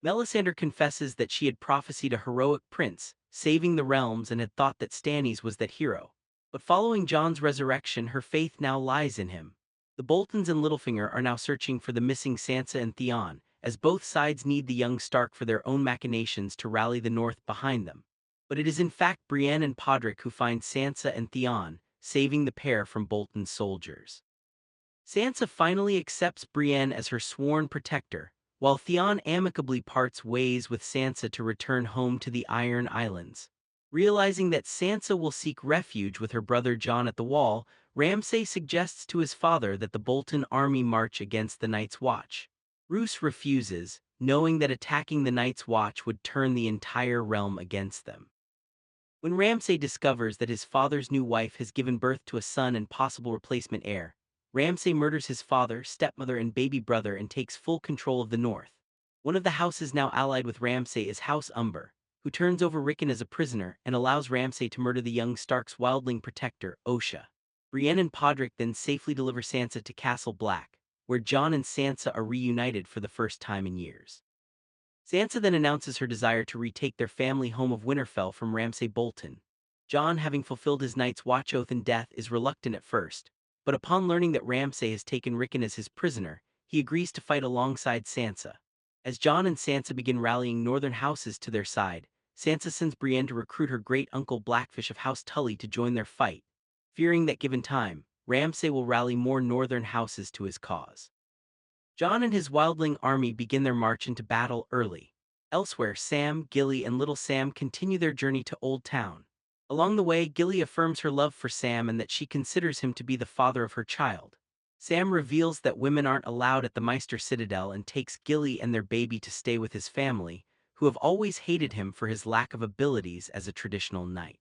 Melisandre confesses that she had prophesied a heroic prince, saving the realms, and had thought that Stannis was that hero. But following Jon's resurrection, her faith now lies in him. The Boltons and Littlefinger are now searching for the missing Sansa and Theon, as both sides need the young Stark for their own machinations to rally the North behind them. But it is in fact Brienne and Podrick who find Sansa and Theon, saving the pair from Bolton's soldiers. Sansa finally accepts Brienne as her sworn protector, while Theon amicably parts ways with Sansa to return home to the Iron Islands. Realizing that Sansa will seek refuge with her brother Jon at the Wall, Ramsay suggests to his father that the Bolton army march against the Night's Watch. Roose refuses, knowing that attacking the Night's Watch would turn the entire realm against them. When Ramsay discovers that his father's new wife has given birth to a son and possible replacement heir, Ramsay murders his father, stepmother, and baby brother and takes full control of the North. One of the houses now allied with Ramsay is House Umber, who turns over Rickon as a prisoner and allows Ramsay to murder the young Stark's wildling protector, Osha. Brienne and Podrick then safely deliver Sansa to Castle Black, where Jon and Sansa are reunited for the first time in years. Sansa then announces her desire to retake their family home of Winterfell from Ramsay Bolton. Jon, having fulfilled his Night's Watch oath in death, is reluctant at first, but upon learning that Ramsay has taken Rickon as his prisoner, he agrees to fight alongside Sansa. As Jon and Sansa begin rallying northern houses to their side, Sansa sends Brienne to recruit her great-uncle Blackfish of House Tully to join their fight, fearing that given time, Ramsay will rally more northern houses to his cause. Jon and his wildling army begin their march into battle early. Elsewhere, Sam, Gilly, and Little Sam continue their journey to Old Town. Along the way, Gilly affirms her love for Sam and that she considers him to be the father of her child. Sam reveals that women aren't allowed at the Maester Citadel and takes Gilly and their baby to stay with his family, who have always hated him for his lack of abilities as a traditional knight.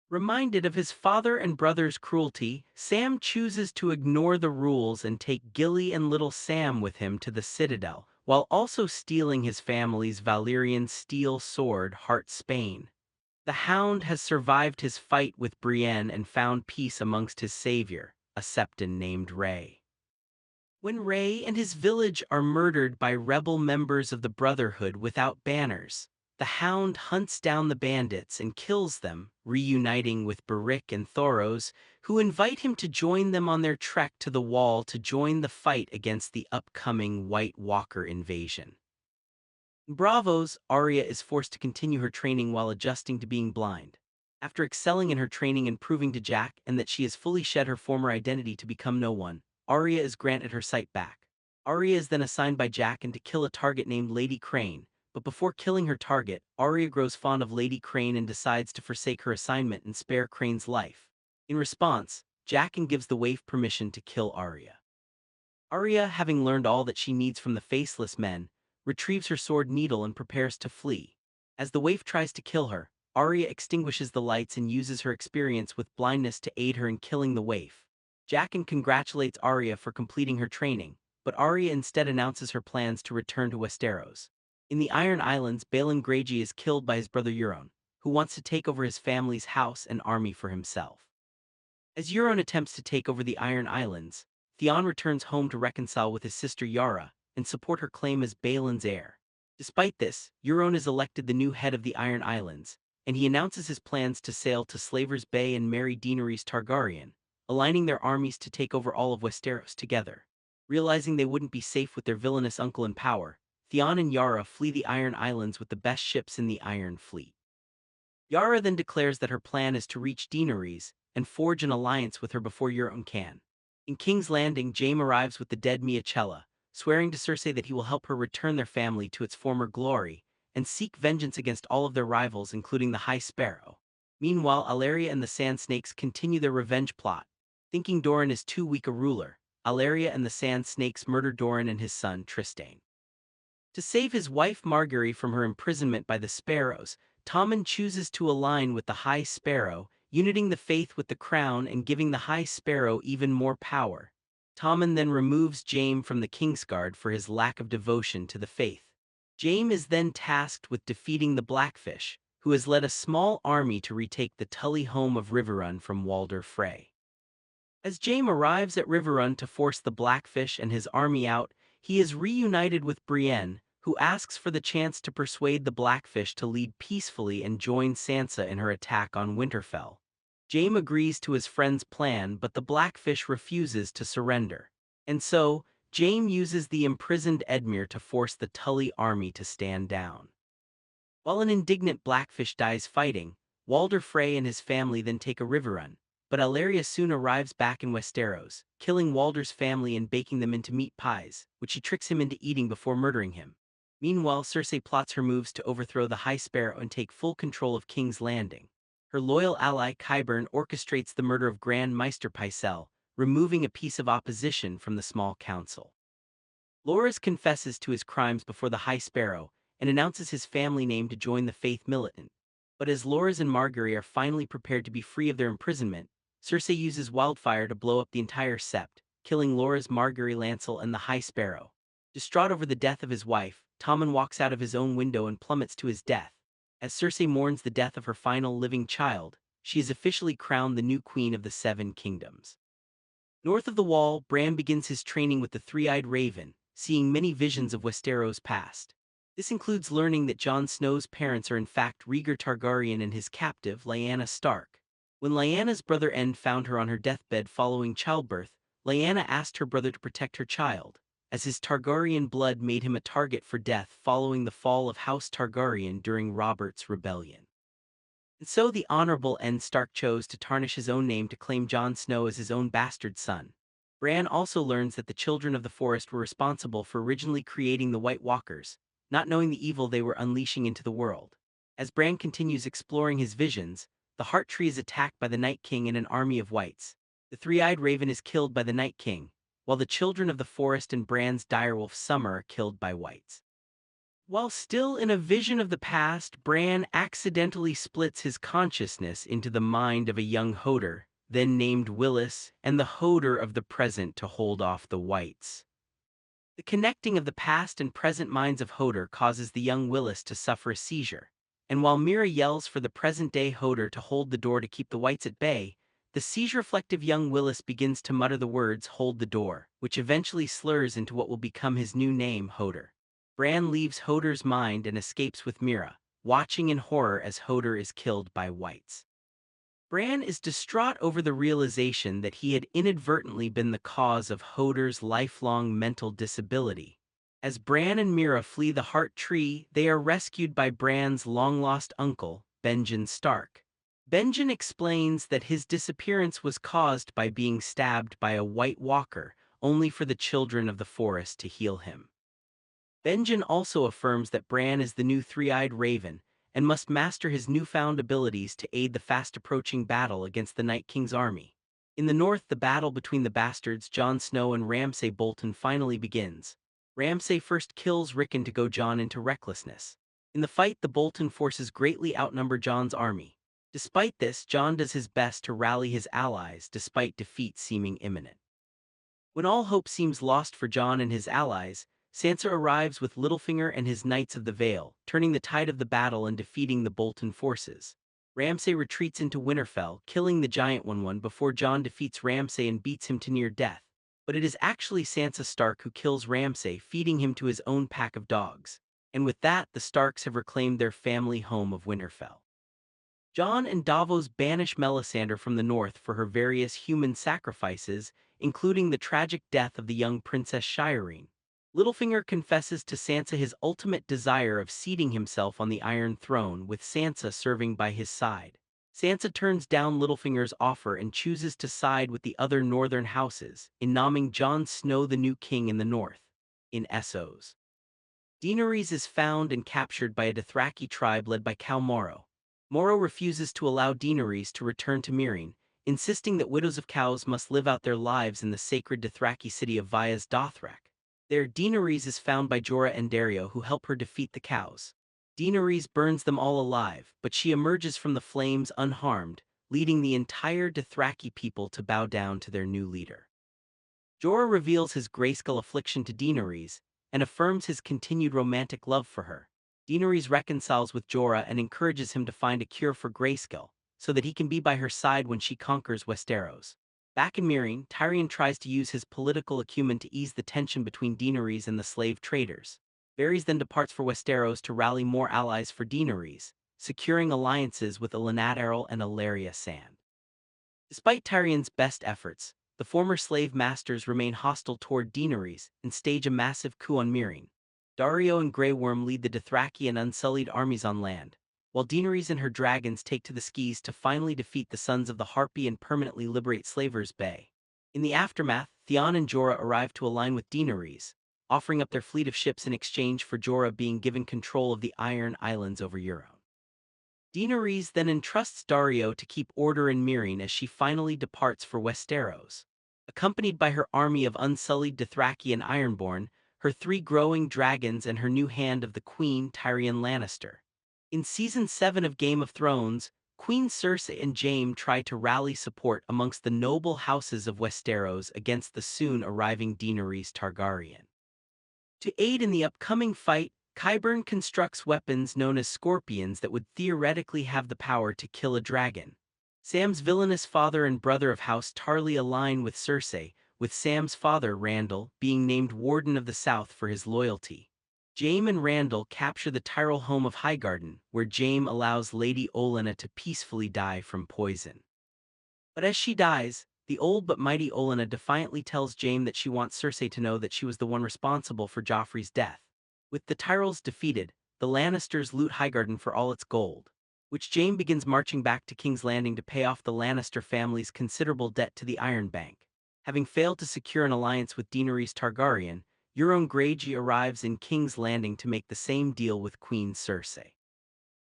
Reminded of his father and brother's cruelty, Sam chooses to ignore the rules and take Gilly and Little Sam with him to the Citadel, while also stealing his family's Valyrian steel sword, Heart Spain. The Hound has survived his fight with Brienne and found peace amongst his savior, a Septon named Ray. When Ray and his village are murdered by rebel members of the Brotherhood without banners, The Hound hunts down the bandits and kills them, reuniting with Beric and Thoros, who invite him to join them on their trek to the Wall to join the fight against the upcoming White Walker invasion. In Bravos, Arya is forced to continue her training while adjusting to being blind. After excelling in her training and proving to Jack and that she has fully shed her former identity to become no one, Arya is granted her sight back. Arya is then assigned by Jack to kill a target named Lady Crane, but before killing her target, Arya grows fond of Lady Crane and decides to forsake her assignment and spare Crane's life. In response, Jack gives the waif permission to kill Arya. Arya, having learned all that she needs from the Faceless Men, retrieves her sword Needle and prepares to flee. As the waif tries to kill her, Arya extinguishes the lights and uses her experience with blindness to aid her in killing the waif. Jack congratulates Arya for completing her training, but Arya instead announces her plans to return to Westeros. In the Iron Islands, Balon Greyjoy is killed by his brother Euron, who wants to take over his family's house and army for himself. As Euron attempts to take over the Iron Islands, Theon returns home to reconcile with his sister Yara and support her claim as Balon's heir. Despite this, Euron is elected the new head of the Iron Islands, and he announces his plans to sail to Slaver's Bay and marry Daenerys Targaryen, aligning their armies to take over all of Westeros together. Realizing they wouldn't be safe with their villainous uncle in power, Theon and Yara flee the Iron Islands with the best ships in the Iron Fleet. Yara then declares that her plan is to reach Daenerys and forge an alliance with her before Euron can. In King's Landing, Jaime arrives with the dead Miachella, swearing to Cersei that he will help her return their family to its former glory and seek vengeance against all of their rivals, including the High Sparrow. Meanwhile, Arya and the Sand Snakes continue their revenge plot. Thinking Doran is too weak a ruler, Arya and the Sand Snakes murder Doran and his son Trystane. To save his wife Margaery from her imprisonment by the Sparrows, Tommen chooses to align with the High Sparrow, uniting the faith with the crown and giving the High Sparrow even more power. Tommen then removes Jaime from the Kingsguard for his lack of devotion to the faith. Jaime is then tasked with defeating the Blackfish, who has led a small army to retake the Tully home of Riverrun from Walder Frey. As Jaime arrives at Riverrun to force the Blackfish and his army out, he is reunited with Brienne, who asks for the chance to persuade the Blackfish to lead peacefully and join Sansa in her attack on Winterfell. Jaime agrees to his friend's plan, but the Blackfish refuses to surrender. And so, Jaime uses the imprisoned Edmure to force the Tully army to stand down. While an indignant Blackfish dies fighting, Walder Frey and his family then take a Riverrun, but Arya soon arrives back in Westeros, killing Walder's family and baking them into meat pies, which she tricks him into eating before murdering him. Meanwhile, Cersei plots her moves to overthrow the High Sparrow and take full control of King's Landing. Her loyal ally Qyburn orchestrates the murder of Grand Maester Pycelle, removing a piece of opposition from the small council. Loras confesses to his crimes before the High Sparrow and announces his family name to join the Faith Militant. But as Loras and Margaery are finally prepared to be free of their imprisonment, Cersei uses wildfire to blow up the entire sept, killing Loras, Margaery, Lancel, and the High Sparrow. Distraught over the death of his wife, Tommen walks out of his own window and plummets to his death. As Cersei mourns the death of her final living child, she is officially crowned the new queen of the Seven Kingdoms. North of the Wall, Bran begins his training with the Three-Eyed Raven, seeing many visions of Westeros' past. This includes learning that Jon Snow's parents are in fact Rhaegar Targaryen and his captive, Lyanna Stark. When Lyanna's brother End found her on her deathbed following childbirth, Lyanna asked her brother to protect her child, as his Targaryen blood made him a target for death following the fall of House Targaryen during Robert's rebellion. And so the Honorable End Stark chose to tarnish his own name to claim Jon Snow as his own bastard son. Bran also learns that the Children of the Forest were responsible for originally creating the White Walkers, not knowing the evil they were unleashing into the world. As Bran continues exploring his visions, the Heart Tree is attacked by the Night King and an army of Whites. The Three-Eyed Raven is killed by the Night King, while the Children of the Forest and Bran's direwolf Summer are killed by Whites. While still in a vision of the past, Bran accidentally splits his consciousness into the mind of a young Hodor, then named Willis, and the Hodor of the present to hold off the Whites. The connecting of the past and present minds of Hodor causes the young Willis to suffer a seizure, and while Mira yells for the present-day Hodor to hold the door to keep the Whites at bay, the seizure-reflective young Willis begins to mutter the words "hold the door," which eventually slurs into what will become his new name, Hodor. Bran leaves Hodor's mind and escapes with Mira, watching in horror as Hodor is killed by whites. Bran is distraught over the realization that he had inadvertently been the cause of Hodor's lifelong mental disability. As Bran and Mira flee the Heart Tree, they are rescued by Bran's long-lost uncle, Benjen Stark. Benjen explains that his disappearance was caused by being stabbed by a White Walker, only for the children of the forest to heal him. Benjen also affirms that Bran is the new three-eyed raven, and must master his newfound abilities to aid the fast-approaching battle against the Night King's army. In the north, the battle between the bastards Jon Snow and Ramsay Bolton finally begins. Ramsay first kills Rickon to goad Jon into recklessness. In the fight, the Bolton forces greatly outnumber Jon's army. Despite this, Jon does his best to rally his allies despite defeat seeming imminent. When all hope seems lost for Jon and his allies, Sansa arrives with Littlefinger and his Knights of the Vale, turning the tide of the battle and defeating the Bolton forces. Ramsay retreats into Winterfell, killing the Giant One before Jon defeats Ramsay and beats him to near death. But it is actually Sansa Stark who kills Ramsay, feeding him to his own pack of dogs. And with that, the Starks have reclaimed their family home of Winterfell. Jon and Davos banish Melisandre from the north for her various human sacrifices, including the tragic death of the young Princess Shireen. Littlefinger confesses to Sansa his ultimate desire of seating himself on the Iron Throne, with Sansa serving by his side. Sansa turns down Littlefinger's offer and chooses to side with the other northern houses, in naming Jon Snow the new king in the north. In Essos, Daenerys is found and captured by a Dothraki tribe led by Khal Moro. Moro refuses to allow Daenerys to return to Meereen, insisting that widows of cows must live out their lives in the sacred Dothraki city of Vyas Dothrak. There, Daenerys is found by Jorah and Daario, who help her defeat the cows. Daenerys burns them all alive, but she emerges from the flames unharmed, leading the entire Dothraki people to bow down to their new leader. Jorah reveals his grayskull affliction to Daenerys, and affirms his continued romantic love for her. Daenerys reconciles with Jorah and encourages him to find a cure for grayskull, so that he can be by her side when she conquers Westeros. Back in Meereen, Tyrion tries to use his political acumen to ease the tension between Daenerys and the slave traders. Varys then departs for Westeros to rally more allies for Daenerys, securing alliances with Elenad Errol and Ellaria Sand. Despite Tyrion's best efforts, the former slave masters remain hostile toward Daenerys and stage a massive coup on Meereen. Daario and Grey Worm lead the Dothraki and Unsullied armies on land, while Daenerys and her dragons take to the skies to finally defeat the Sons of the Harpy and permanently liberate Slavers Bay. In the aftermath, Theon and Jorah arrive to align with Daenerys, offering up their fleet of ships in exchange for Jorah being given control of the Iron Islands over Euron. Daenerys then entrusts Daario to keep order in Meereen as she finally departs for Westeros. Accompanied by her army of unsullied Dothraki and Ironborn, her 3 growing dragons and her new hand of the Queen, Tyrion Lannister. In Season 7 of Game of Thrones, Queen Cersei and Jaime try to rally support amongst the noble houses of Westeros against the soon-arriving Daenerys Targaryen. To aid in the upcoming fight, Qyburn constructs weapons known as scorpions that would theoretically have the power to kill a dragon. Sam's villainous father and brother of House Tarly align with Cersei, with Sam's father, Randall, being named Warden of the South for his loyalty. Jaime and Randall capture the Tyrell home of Highgarden, where Jaime allows Lady Olenna to peacefully die from poison. But as she dies, the old but mighty Olenna defiantly tells Jaime that she wants Cersei to know that she was the one responsible for Joffrey's death. With the Tyrells defeated, the Lannisters loot Highgarden for all its gold, which Jaime begins marching back to King's Landing to pay off the Lannister family's considerable debt to the Iron Bank. Having failed to secure an alliance with Daenerys Targaryen, Euron Greyjoy arrives in King's Landing to make the same deal with Queen Cersei.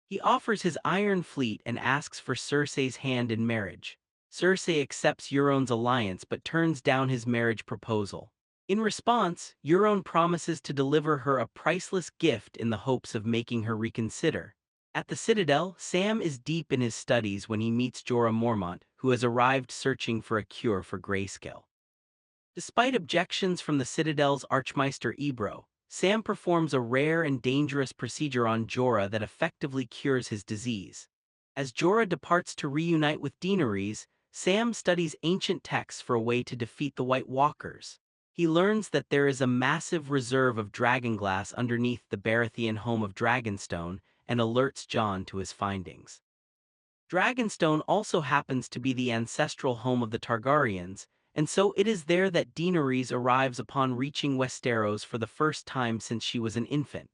He offers his Iron Fleet and asks for Cersei's hand in marriage. Cersei accepts Euron's alliance but turns down his marriage proposal. In response, Euron promises to deliver her a priceless gift in the hopes of making her reconsider. At the Citadel, Sam is deep in his studies when he meets Jorah Mormont, who has arrived searching for a cure for grayscale. Despite objections from the Citadel's Archmeister Ebro, Sam performs a rare and dangerous procedure on Jorah that effectively cures his disease. As Jorah departs to reunite with Daenerys, Sam studies ancient texts for a way to defeat the White Walkers. He learns that there is a massive reserve of dragonglass underneath the Baratheon home of Dragonstone, and alerts Jon to his findings. Dragonstone also happens to be the ancestral home of the Targaryens, and so it is there that Daenerys arrives upon reaching Westeros for the first time since she was an infant.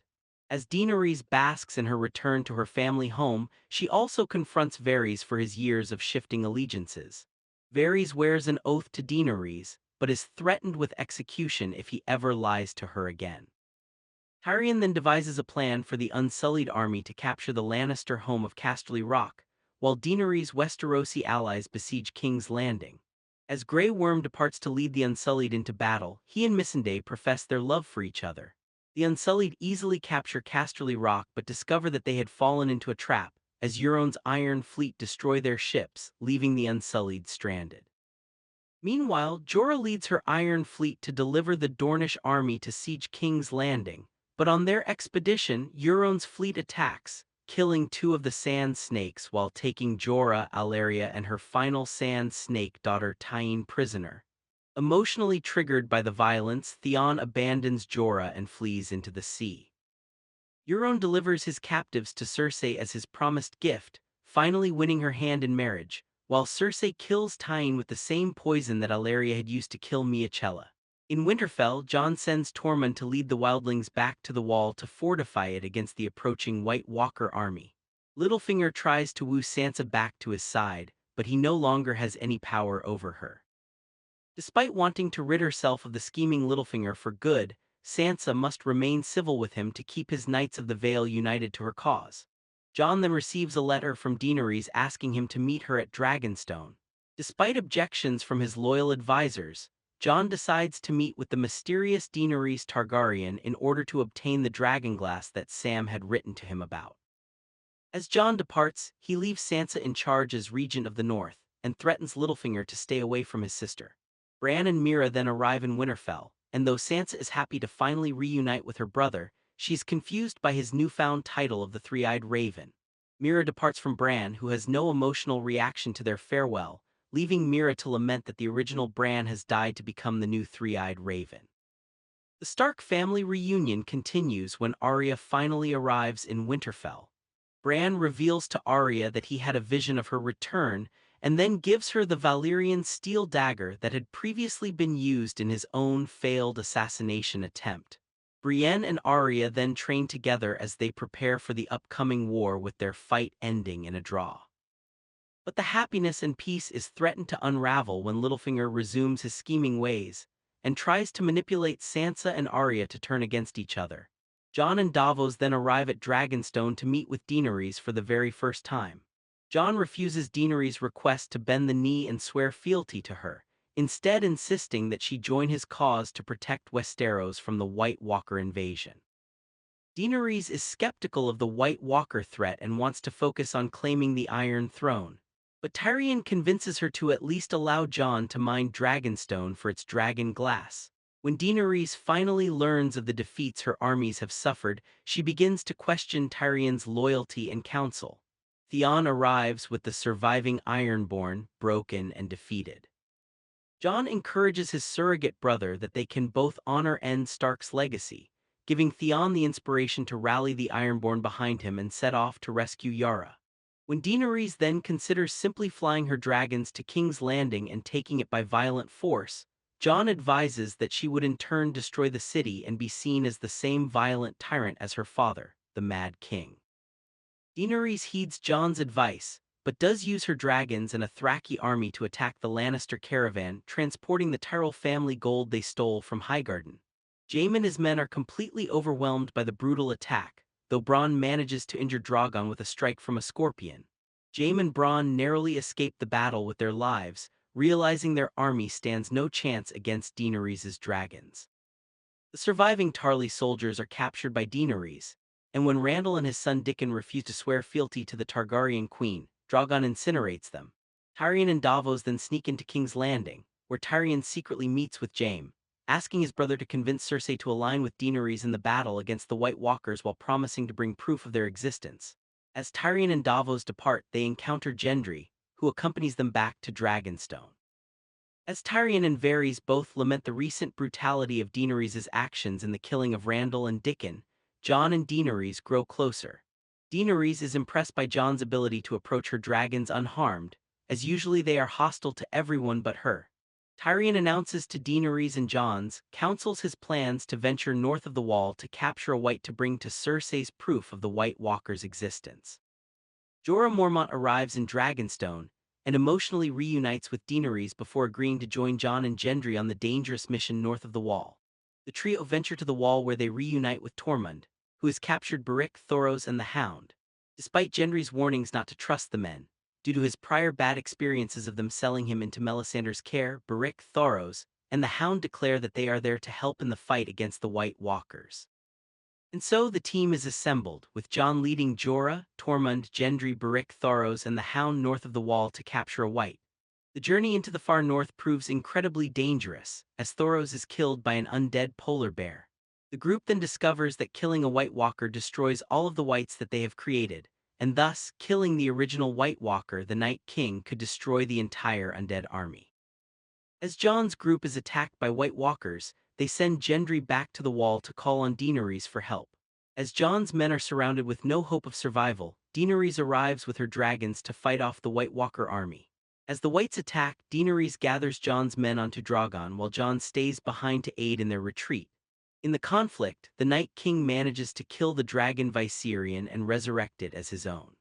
As Daenerys basks in her return to her family home, she also confronts Varys for his years of shifting allegiances. Varys wears an oath to Daenerys, but is threatened with execution if he ever lies to her again. Tyrion then devises a plan for the Unsullied army to capture the Lannister home of Casterly Rock, while Daenerys' Westerosi allies besiege King's Landing. As Grey Worm departs to lead the Unsullied into battle, he and Missandei profess their love for each other. The Unsullied easily capture Casterly Rock but discover that they had fallen into a trap, as Euron's Iron Fleet destroy their ships, leaving the Unsullied stranded. Meanwhile, Jorah leads her Iron Fleet to deliver the Dornish army to siege King's Landing, but on their expedition, Euron's fleet attacks, killing 2 of the Sand Snakes while taking Jorah, Arya and her final Sand Snake daughter Tyene prisoner. Emotionally triggered by the violence, Theon abandons Jorah and flees into the sea. Euron delivers his captives to Cersei as his promised gift, finally winning her hand in marriage, while Cersei kills Tyene with the same poison that Arya had used to kill Miachella. In Winterfell, Jon sends Tormund to lead the wildlings back to the wall to fortify it against the approaching White Walker army. Littlefinger tries to woo Sansa back to his side, but he no longer has any power over her. Despite wanting to rid herself of the scheming Littlefinger for good, Sansa must remain civil with him to keep his Knights of the Vale united to her cause. Jon then receives a letter from Daenerys asking him to meet her at Dragonstone. Despite objections from his loyal advisors, Jon decides to meet with the mysterious Daenerys Targaryen in order to obtain the dragonglass that Sam had written to him about. As Jon departs, he leaves Sansa in charge as Regent of the North, and threatens Littlefinger to stay away from his sister. Bran and Meera then arrive in Winterfell, and though Sansa is happy to finally reunite with her brother, she's confused by his newfound title of the Three-Eyed Raven. Meera departs from Bran, who has no emotional reaction to their farewell, leaving Meera to lament that the original Bran has died to become the new Three-Eyed Raven. The Stark family reunion continues when Arya finally arrives in Winterfell. Bran reveals to Arya that he had a vision of her return, and then gives her the Valyrian steel dagger that had previously been used in his own failed assassination attempt. Brienne and Arya then train together as they prepare for the upcoming war, with their fight ending in a draw. But the happiness and peace is threatened to unravel when Littlefinger resumes his scheming ways, and tries to manipulate Sansa and Arya to turn against each other. Jon and Davos then arrive at Dragonstone to meet with Daenerys for the very first time. Jon refuses Daenerys' request to bend the knee and swear fealty to her, instead insisting that she join his cause to protect Westeros from the White Walker invasion. Daenerys is skeptical of the White Walker threat and wants to focus on claiming the Iron Throne, but Tyrion convinces her to at least allow Jon to mine Dragonstone for its dragon glass. When Daenerys finally learns of the defeats her armies have suffered, she begins to question Tyrion's loyalty and counsel. Theon arrives with the surviving Ironborn, broken and defeated. Jon encourages his surrogate brother that they can both honor Ned Stark's legacy, giving Theon the inspiration to rally the Ironborn behind him and set off to rescue Yara. When Daenerys then considers simply flying her dragons to King's Landing and taking it by violent force, Jon advises that she would in turn destroy the city and be seen as the same violent tyrant as her father, the Mad King. Daenerys heeds Jon's advice, but does use her dragons and a Thraki army to attack the Lannister caravan transporting the Tyrell family gold they stole from Highgarden. Jaime and his men are completely overwhelmed by the brutal attack, though Bronn manages to injure Drogon with a strike from a scorpion. Jaime and Bronn narrowly escape the battle with their lives, realizing their army stands no chance against Daenerys' dragons. The surviving Tarly soldiers are captured by Daenerys, and when Randall and his son Dickon refuse to swear fealty to the Targaryen queen, Drogon incinerates them. Tyrion and Davos then sneak into King's Landing, where Tyrion secretly meets with Jaime, asking his brother to convince Cersei to align with Daenerys in the battle against the White Walkers while promising to bring proof of their existence. As Tyrion and Davos depart, they encounter Gendry, who accompanies them back to Dragonstone. As Tyrion and Varys both lament the recent brutality of Daenerys' actions in the killing of Randall and Dickon, Jon and Daenerys grow closer. Daenerys is impressed by Jon's ability to approach her dragons unharmed, as usually they are hostile to everyone but her. Tyrion announces to Daenerys and Jon's counsels his plans to venture north of the Wall to capture a White to bring to Cersei's proof of the White Walker's existence. Jorah Mormont arrives in Dragonstone and emotionally reunites with Daenerys before agreeing to join Jon and Gendry on the dangerous mission north of the Wall. The trio venture to the Wall where they reunite with Tormund, who has captured Beric, Thoros, and the Hound. Despite Gendry's warnings not to trust the men, due to his prior bad experiences of them selling him into Melisandre's care, Beric, Thoros, and the Hound declare that they are there to help in the fight against the White Walkers. And so the team is assembled, with Jon leading Jorah, Tormund, Gendry, Beric, Thoros, and the Hound north of the Wall to capture a White. The journey into the far north proves incredibly dangerous, as Thoros is killed by an undead polar bear. The group then discovers that killing a White Walker destroys all of the Whites that they have created, and thus, killing the original White Walker, the Night King, could destroy the entire undead army. As Jon's group is attacked by White Walkers, they send Gendry back to the Wall to call on Daenerys for help. As Jon's men are surrounded with no hope of survival, Daenerys arrives with her dragons to fight off the White Walker army. As the Whites attack, Daenerys gathers Jon's men onto Drogon while Jon stays behind to aid in their retreat. In the conflict, the Night King manages to kill the dragon Viserion and resurrect it as his own.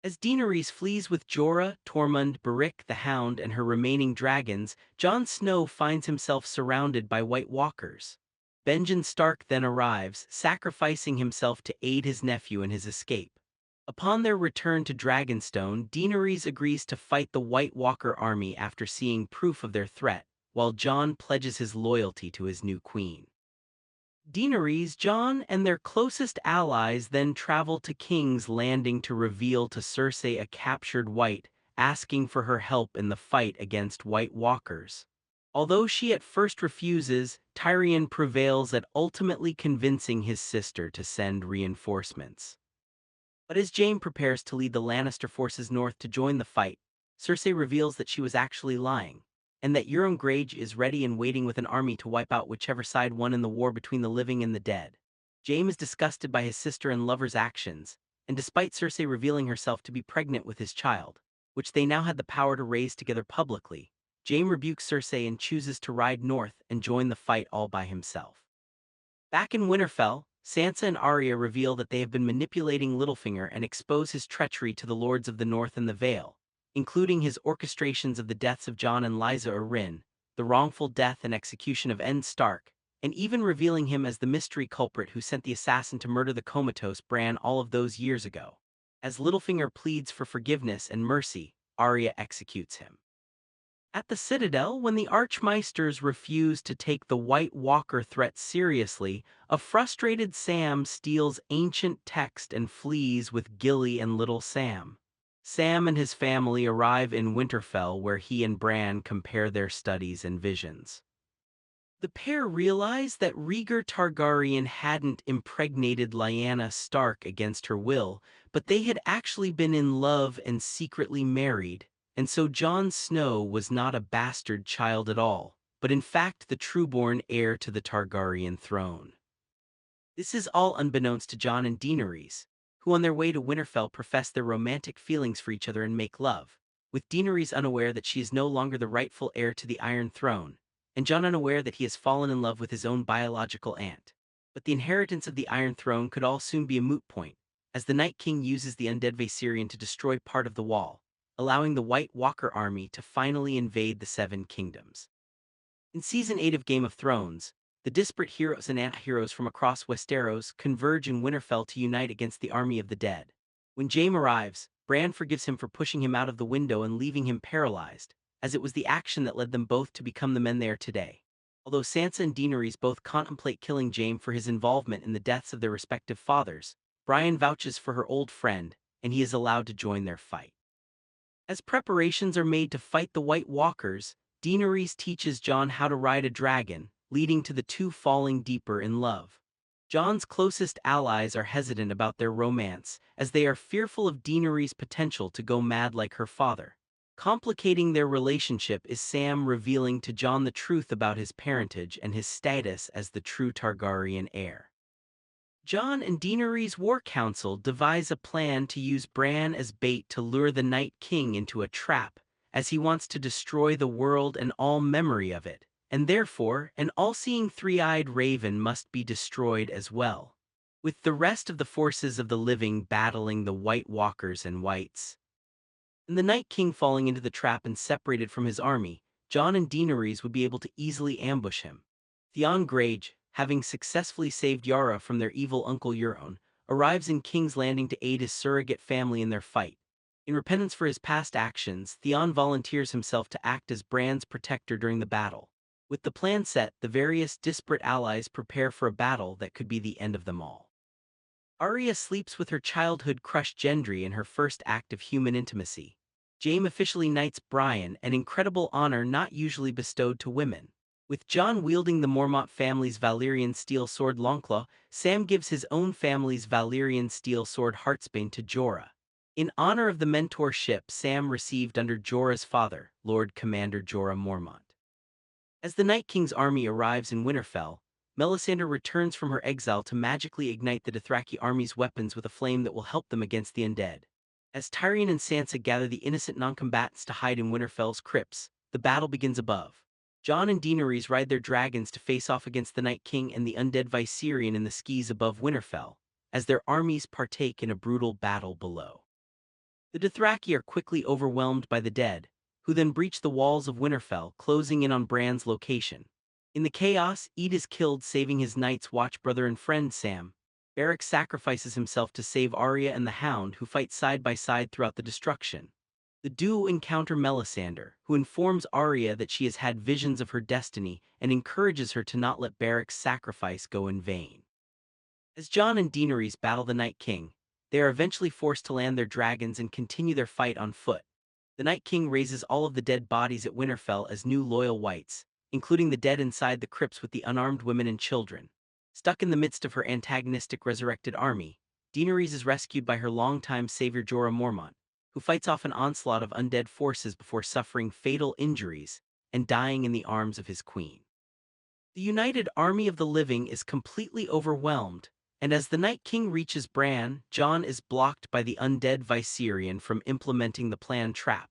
As Daenerys flees with Jorah, Tormund, Beric the Hound, and her remaining dragons, Jon Snow finds himself surrounded by White Walkers. Benjen Stark then arrives, sacrificing himself to aid his nephew in his escape. Upon their return to Dragonstone, Daenerys agrees to fight the White Walker army after seeing proof of their threat, while Jon pledges his loyalty to his new queen. Daenerys, Jon, and their closest allies then travel to King's Landing to reveal to Cersei a captured White, asking for her help in the fight against White Walkers. Although she at first refuses, Tyrion prevails at ultimately convincing his sister to send reinforcements. But as Jaime prepares to lead the Lannister forces north to join the fight, Cersei reveals that she was actually lying, and that Euron Greyjoy is ready and waiting with an army to wipe out whichever side won in the war between the living and the dead. Jaime is disgusted by his sister and lover's actions, and despite Cersei revealing herself to be pregnant with his child, which they now had the power to raise together publicly, Jaime rebukes Cersei and chooses to ride north and join the fight all by himself. Back in Winterfell, Sansa and Arya reveal that they have been manipulating Littlefinger and expose his treachery to the Lords of the North and the Vale, including his orchestrations of the deaths of Jon and Lysa Arryn, the wrongful death and execution of Ned Stark, and even revealing him as the mystery culprit who sent the assassin to murder the comatose Bran all of those years ago. As Littlefinger pleads for forgiveness and mercy, Arya executes him. At the Citadel, when the Archmaesters refuse to take the White Walker threat seriously, a frustrated Sam steals ancient text and flees with Gilly and Little Sam. Sam and his family arrive in Winterfell where he and Bran compare their studies and visions. The pair realize that Rhaegar Targaryen hadn't impregnated Lyanna Stark against her will, but they had actually been in love and secretly married. And so Jon Snow was not a bastard child at all, but in fact the trueborn heir to the Targaryen throne. This is all unbeknownst to Jon and Daenerys, who on their way to Winterfell profess their romantic feelings for each other and make love, with Daenerys unaware that she is no longer the rightful heir to the Iron Throne, and Jon unaware that he has fallen in love with his own biological aunt. But the inheritance of the Iron Throne could all soon be a moot point, as the Night King uses the undead Viserion to destroy part of the Wall, allowing the White Walker army to finally invade the Seven Kingdoms. In Season 8 of Game of Thrones, the disparate heroes and anti-heroes from across Westeros converge in Winterfell to unite against the army of the dead. When Jaime arrives, Bran forgives him for pushing him out of the window and leaving him paralyzed, as it was the action that led them both to become the men they are today. Although Sansa and Daenerys both contemplate killing Jaime for his involvement in the deaths of their respective fathers, Brienne vouches for her old friend, and he is allowed to join their fight. As preparations are made to fight the White Walkers, Daenerys teaches Jon how to ride a dragon, leading to the two falling deeper in love. Jon's closest allies are hesitant about their romance, as they are fearful of Daenerys' potential to go mad like her father. Complicating their relationship is Sam revealing to Jon the truth about his parentage and his status as the true Targaryen heir. Jon and Daenerys' war council devise a plan to use Bran as bait to lure the Night King into a trap, as he wants to destroy the world and all memory of it, and therefore an all-seeing three-eyed raven must be destroyed as well, with the rest of the forces of the living battling the White Walkers and Whites. And the Night King falling into the trap and separated from his army, Jon and Daenerys would be able to easily ambush him. Theon Greyjoy, having successfully saved Yara from their evil uncle Euron, arrives in King's Landing to aid his surrogate family in their fight. In repentance for his past actions, Theon volunteers himself to act as Bran's protector during the battle. With the plan set, the various disparate allies prepare for a battle that could be the end of them all. Arya sleeps with her childhood crush Gendry in her first act of human intimacy. Jaime officially knights Brian, an incredible honor not usually bestowed to women. With Jon wielding the Mormont family's Valyrian steel sword Longclaw, Sam gives his own family's Valyrian steel sword Heartsbane to Jorah. In honor of the mentorship Sam received under Jorah's father, Lord Commander Jorah Mormont. As the Night King's army arrives in Winterfell, Melisandre returns from her exile to magically ignite the Dothraki army's weapons with a flame that will help them against the undead. As Tyrion and Sansa gather the innocent non-combatants to hide in Winterfell's crypts, the battle begins above. Jon and Daenerys ride their dragons to face off against the Night King and the undead Viserion in the skies above Winterfell, as their armies partake in a brutal battle below. The Dothraki are quickly overwhelmed by the dead, who then breach the walls of Winterfell, closing in on Bran's location. In the chaos, Ed is killed, saving his Night's Watch brother and friend Sam. Beric sacrifices himself to save Arya and the Hound, who fight side by side throughout the destruction. The duo encounter Melisandre, who informs Arya that she has had visions of her destiny and encourages her to not let Beric's sacrifice go in vain. As Jon and Daenerys battle the Night King, they are eventually forced to land their dragons and continue their fight on foot. The Night King raises all of the dead bodies at Winterfell as new loyal whites, including the dead inside the crypts with the unarmed women and children. Stuck in the midst of her antagonistic resurrected army, Daenerys is rescued by her longtime savior Jorah Mormont, who fights off an onslaught of undead forces before suffering fatal injuries and dying in the arms of his queen. The united army of the living is completely overwhelmed, and as the Night King reaches Bran, Jon is blocked by the undead Viserion from implementing the planned trap.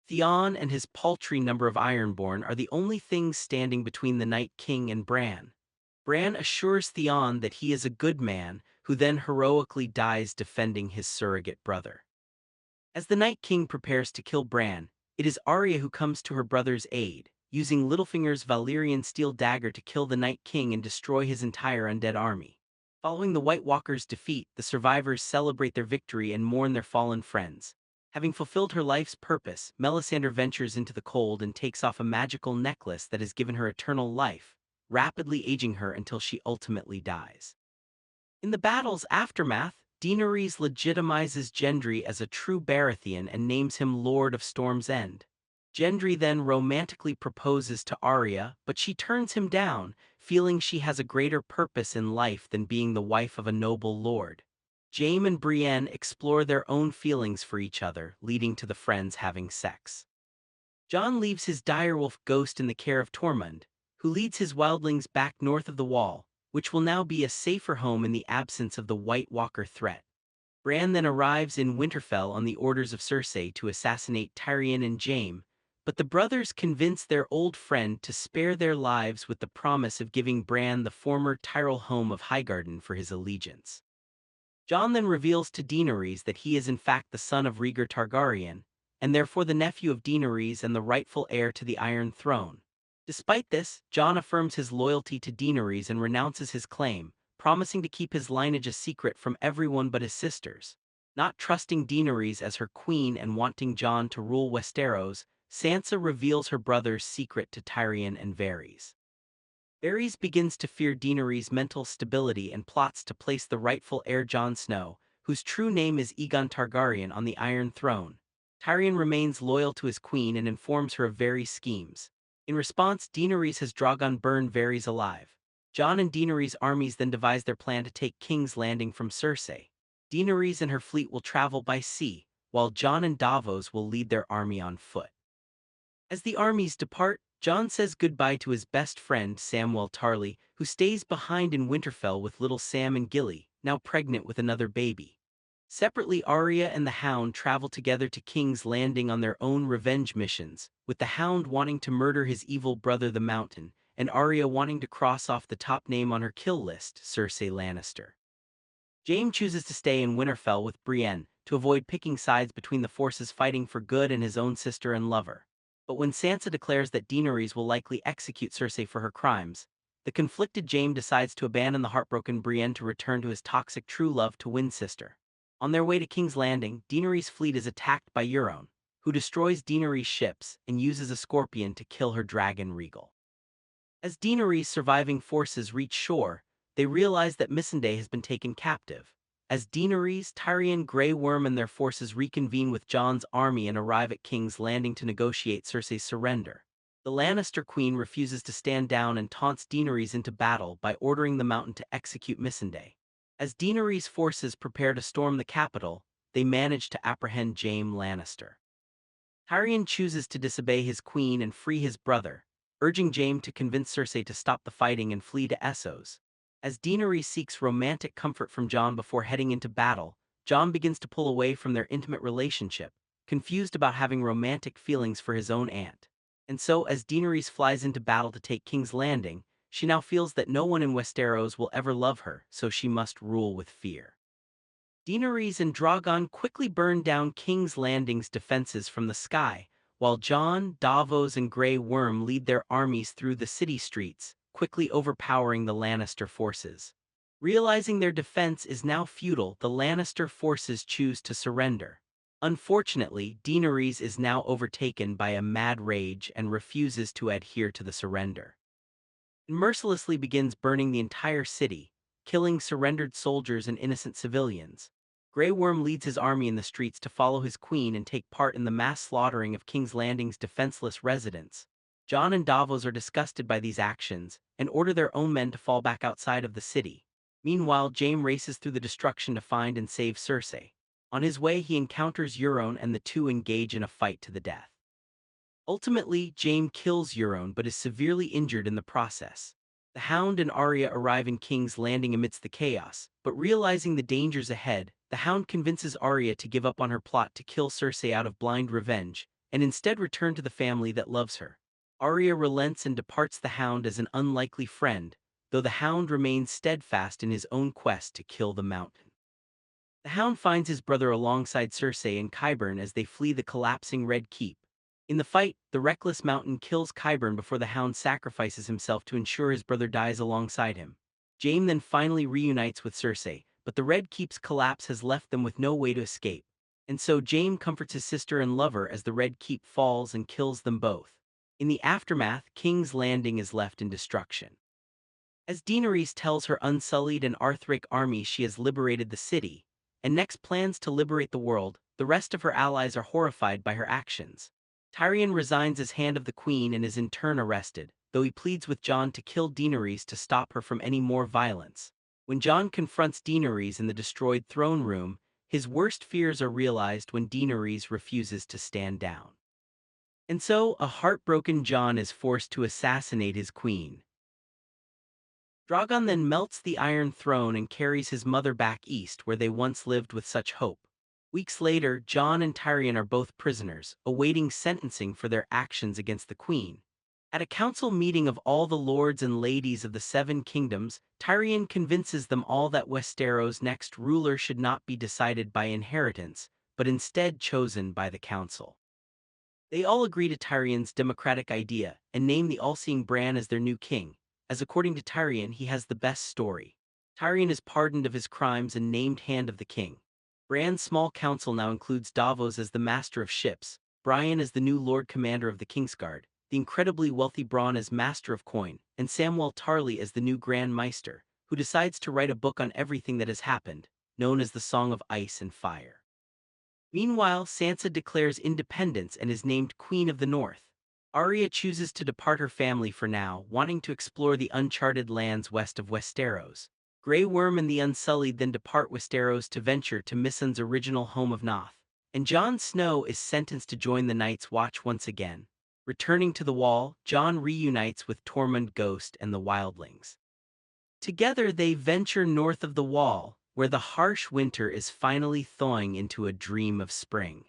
Theon and his paltry number of Ironborn are the only things standing between the Night King and Bran. Bran assures Theon that he is a good man, who then heroically dies defending his surrogate brother. As the Night King prepares to kill Bran, it is Arya who comes to her brother's aid, using Littlefinger's Valyrian steel dagger to kill the Night King and destroy his entire undead army. Following the White Walkers' defeat, the survivors celebrate their victory and mourn their fallen friends. Having fulfilled her life's purpose, Melisandre ventures into the cold and takes off a magical necklace that has given her eternal life, rapidly aging her until she ultimately dies. In the battle's aftermath, Daenerys legitimizes Gendry as a true Baratheon and names him Lord of Storm's End. Gendry then romantically proposes to Arya, but she turns him down, feeling she has a greater purpose in life than being the wife of a noble lord. Jaime and Brienne explore their own feelings for each other, leading to the friends having sex. Jon leaves his direwolf ghost in the care of Tormund, who leads his wildlings back north of the Wall, which will now be a safer home in the absence of the White Walker threat. Bran then arrives in Winterfell on the orders of Cersei to assassinate Tyrion and Jaime, but the brothers convince their old friend to spare their lives with the promise of giving Bran the former Tyrell home of Highgarden for his allegiance. Jon then reveals to Daenerys that he is in fact the son of Rhaegar Targaryen, and therefore the nephew of Daenerys and the rightful heir to the Iron Throne. Despite this, Jon affirms his loyalty to Daenerys and renounces his claim, promising to keep his lineage a secret from everyone but his sisters. Not trusting Daenerys as her queen and wanting Jon to rule Westeros, Sansa reveals her brother's secret to Tyrion and Varys. Varys begins to fear Daenerys' mental stability and plots to place the rightful heir Jon Snow, whose true name is Aegon Targaryen, on the Iron Throne. Tyrion remains loyal to his queen and informs her of Varys' schemes. In response, Daenerys has Drogon burn Varys alive. Jon and Daenerys' armies then devise their plan to take King's Landing from Cersei. Daenerys and her fleet will travel by sea, while Jon and Davos will lead their army on foot. As the armies depart, Jon says goodbye to his best friend Samwell Tarly, who stays behind in Winterfell with little Sam and Gilly, now pregnant with another baby. Separately, Arya and the Hound travel together to King's Landing on their own revenge missions, with the Hound wanting to murder his evil brother the Mountain, and Arya wanting to cross off the top name on her kill list, Cersei Lannister. Jaime chooses to stay in Winterfell with Brienne, to avoid picking sides between the forces fighting for good and his own sister and lover. But when Sansa declares that Daenerys will likely execute Cersei for her crimes, the conflicted Jaime decides to abandon the heartbroken Brienne to return to his toxic true love to win sister. On their way to King's Landing, Daenerys' fleet is attacked by Euron, who destroys Daenerys' ships and uses a scorpion to kill her dragon Regal. As Daenerys' surviving forces reach shore, they realize that Missandei has been taken captive. As Daenerys, Tyrion, Grey Worm and their forces reconvene with Jon's army and arrive at King's Landing to negotiate Cersei's surrender, the Lannister queen refuses to stand down and taunts Daenerys into battle by ordering the Mountain to execute Missandei. As Daenerys' forces prepare to storm the capital, they manage to apprehend Jaime Lannister. Tyrion chooses to disobey his queen and free his brother, urging Jaime to convince Cersei to stop the fighting and flee to Essos. As Daenerys seeks romantic comfort from Jon before heading into battle, Jon begins to pull away from their intimate relationship, confused about having romantic feelings for his own aunt. And so, as Daenerys flies into battle to take King's Landing, she now feels that no one in Westeros will ever love her, so she must rule with fear. Daenerys and Drogon quickly burn down King's Landing's defenses from the sky, while Jon, Davos and Grey Worm lead their armies through the city streets, quickly overpowering the Lannister forces. Realizing their defense is now futile, the Lannister forces choose to surrender. Unfortunately, Daenerys is now overtaken by a mad rage and refuses to adhere to the surrender. It mercilessly begins burning the entire city, killing surrendered soldiers and innocent civilians. Grey Worm leads his army in the streets to follow his queen and take part in the mass slaughtering of King's Landing's defenseless residents. Jon and Davos are disgusted by these actions and order their own men to fall back outside of the city. Meanwhile, Jaime races through the destruction to find and save Cersei. On his way, he encounters Euron and the two engage in a fight to the death. Ultimately, Jaime kills Euron but is severely injured in the process. The Hound and Arya arrive in King's Landing amidst the chaos, but realizing the dangers ahead, the Hound convinces Arya to give up on her plot to kill Cersei out of blind revenge, and instead return to the family that loves her. Arya relents and departs the Hound as an unlikely friend, though the Hound remains steadfast in his own quest to kill the Mountain. The Hound finds his brother alongside Cersei and Qyburn as they flee the collapsing Red Keep. In the fight, the reckless Mountain kills Qyburn before the Hound sacrifices himself to ensure his brother dies alongside him. Jaime then finally reunites with Cersei, but the Red Keep's collapse has left them with no way to escape. And so Jaime comforts his sister and lover as the Red Keep falls and kills them both. In the aftermath, King's Landing is left in destruction. As Daenerys tells her unsullied and Arthuric army she has liberated the city, and next plans to liberate the world, the rest of her allies are horrified by her actions. Tyrion resigns as Hand of the Queen and is in turn arrested, though he pleads with Jon to kill Daenerys to stop her from any more violence. When Jon confronts Daenerys in the destroyed throne room, his worst fears are realized when Daenerys refuses to stand down. And so, a heartbroken Jon is forced to assassinate his queen. Drogon then melts the Iron Throne and carries his mother back east where they once lived with such hope. Weeks later, Jon and Tyrion are both prisoners, awaiting sentencing for their actions against the Queen. At a council meeting of all the lords and ladies of the Seven Kingdoms, Tyrion convinces them all that Westeros' next ruler should not be decided by inheritance, but instead chosen by the council. They all agree to Tyrion's democratic idea and name the all-seeing Bran as their new king, as according to Tyrion he has the best story. Tyrion is pardoned of his crimes and named Hand of the King. Bran's small council now includes Davos as the master of ships, Brian as the new Lord Commander of the Kingsguard, the incredibly wealthy Bronn as master of coin, and Samwell Tarly as the new Grand Maester, who decides to write a book on everything that has happened, known as the Song of Ice and Fire. Meanwhile, Sansa declares independence and is named Queen of the North. Arya chooses to depart her family for now, wanting to explore the uncharted lands west of Westeros. Grey Worm and the Unsullied then depart Westeros to venture to Missandei's original home of Noth. And Jon Snow is sentenced to join the Night's Watch once again. Returning to the Wall, Jon reunites with Tormund Ghost and the Wildlings. Together they venture north of the Wall, where the harsh winter is finally thawing into a dream of spring.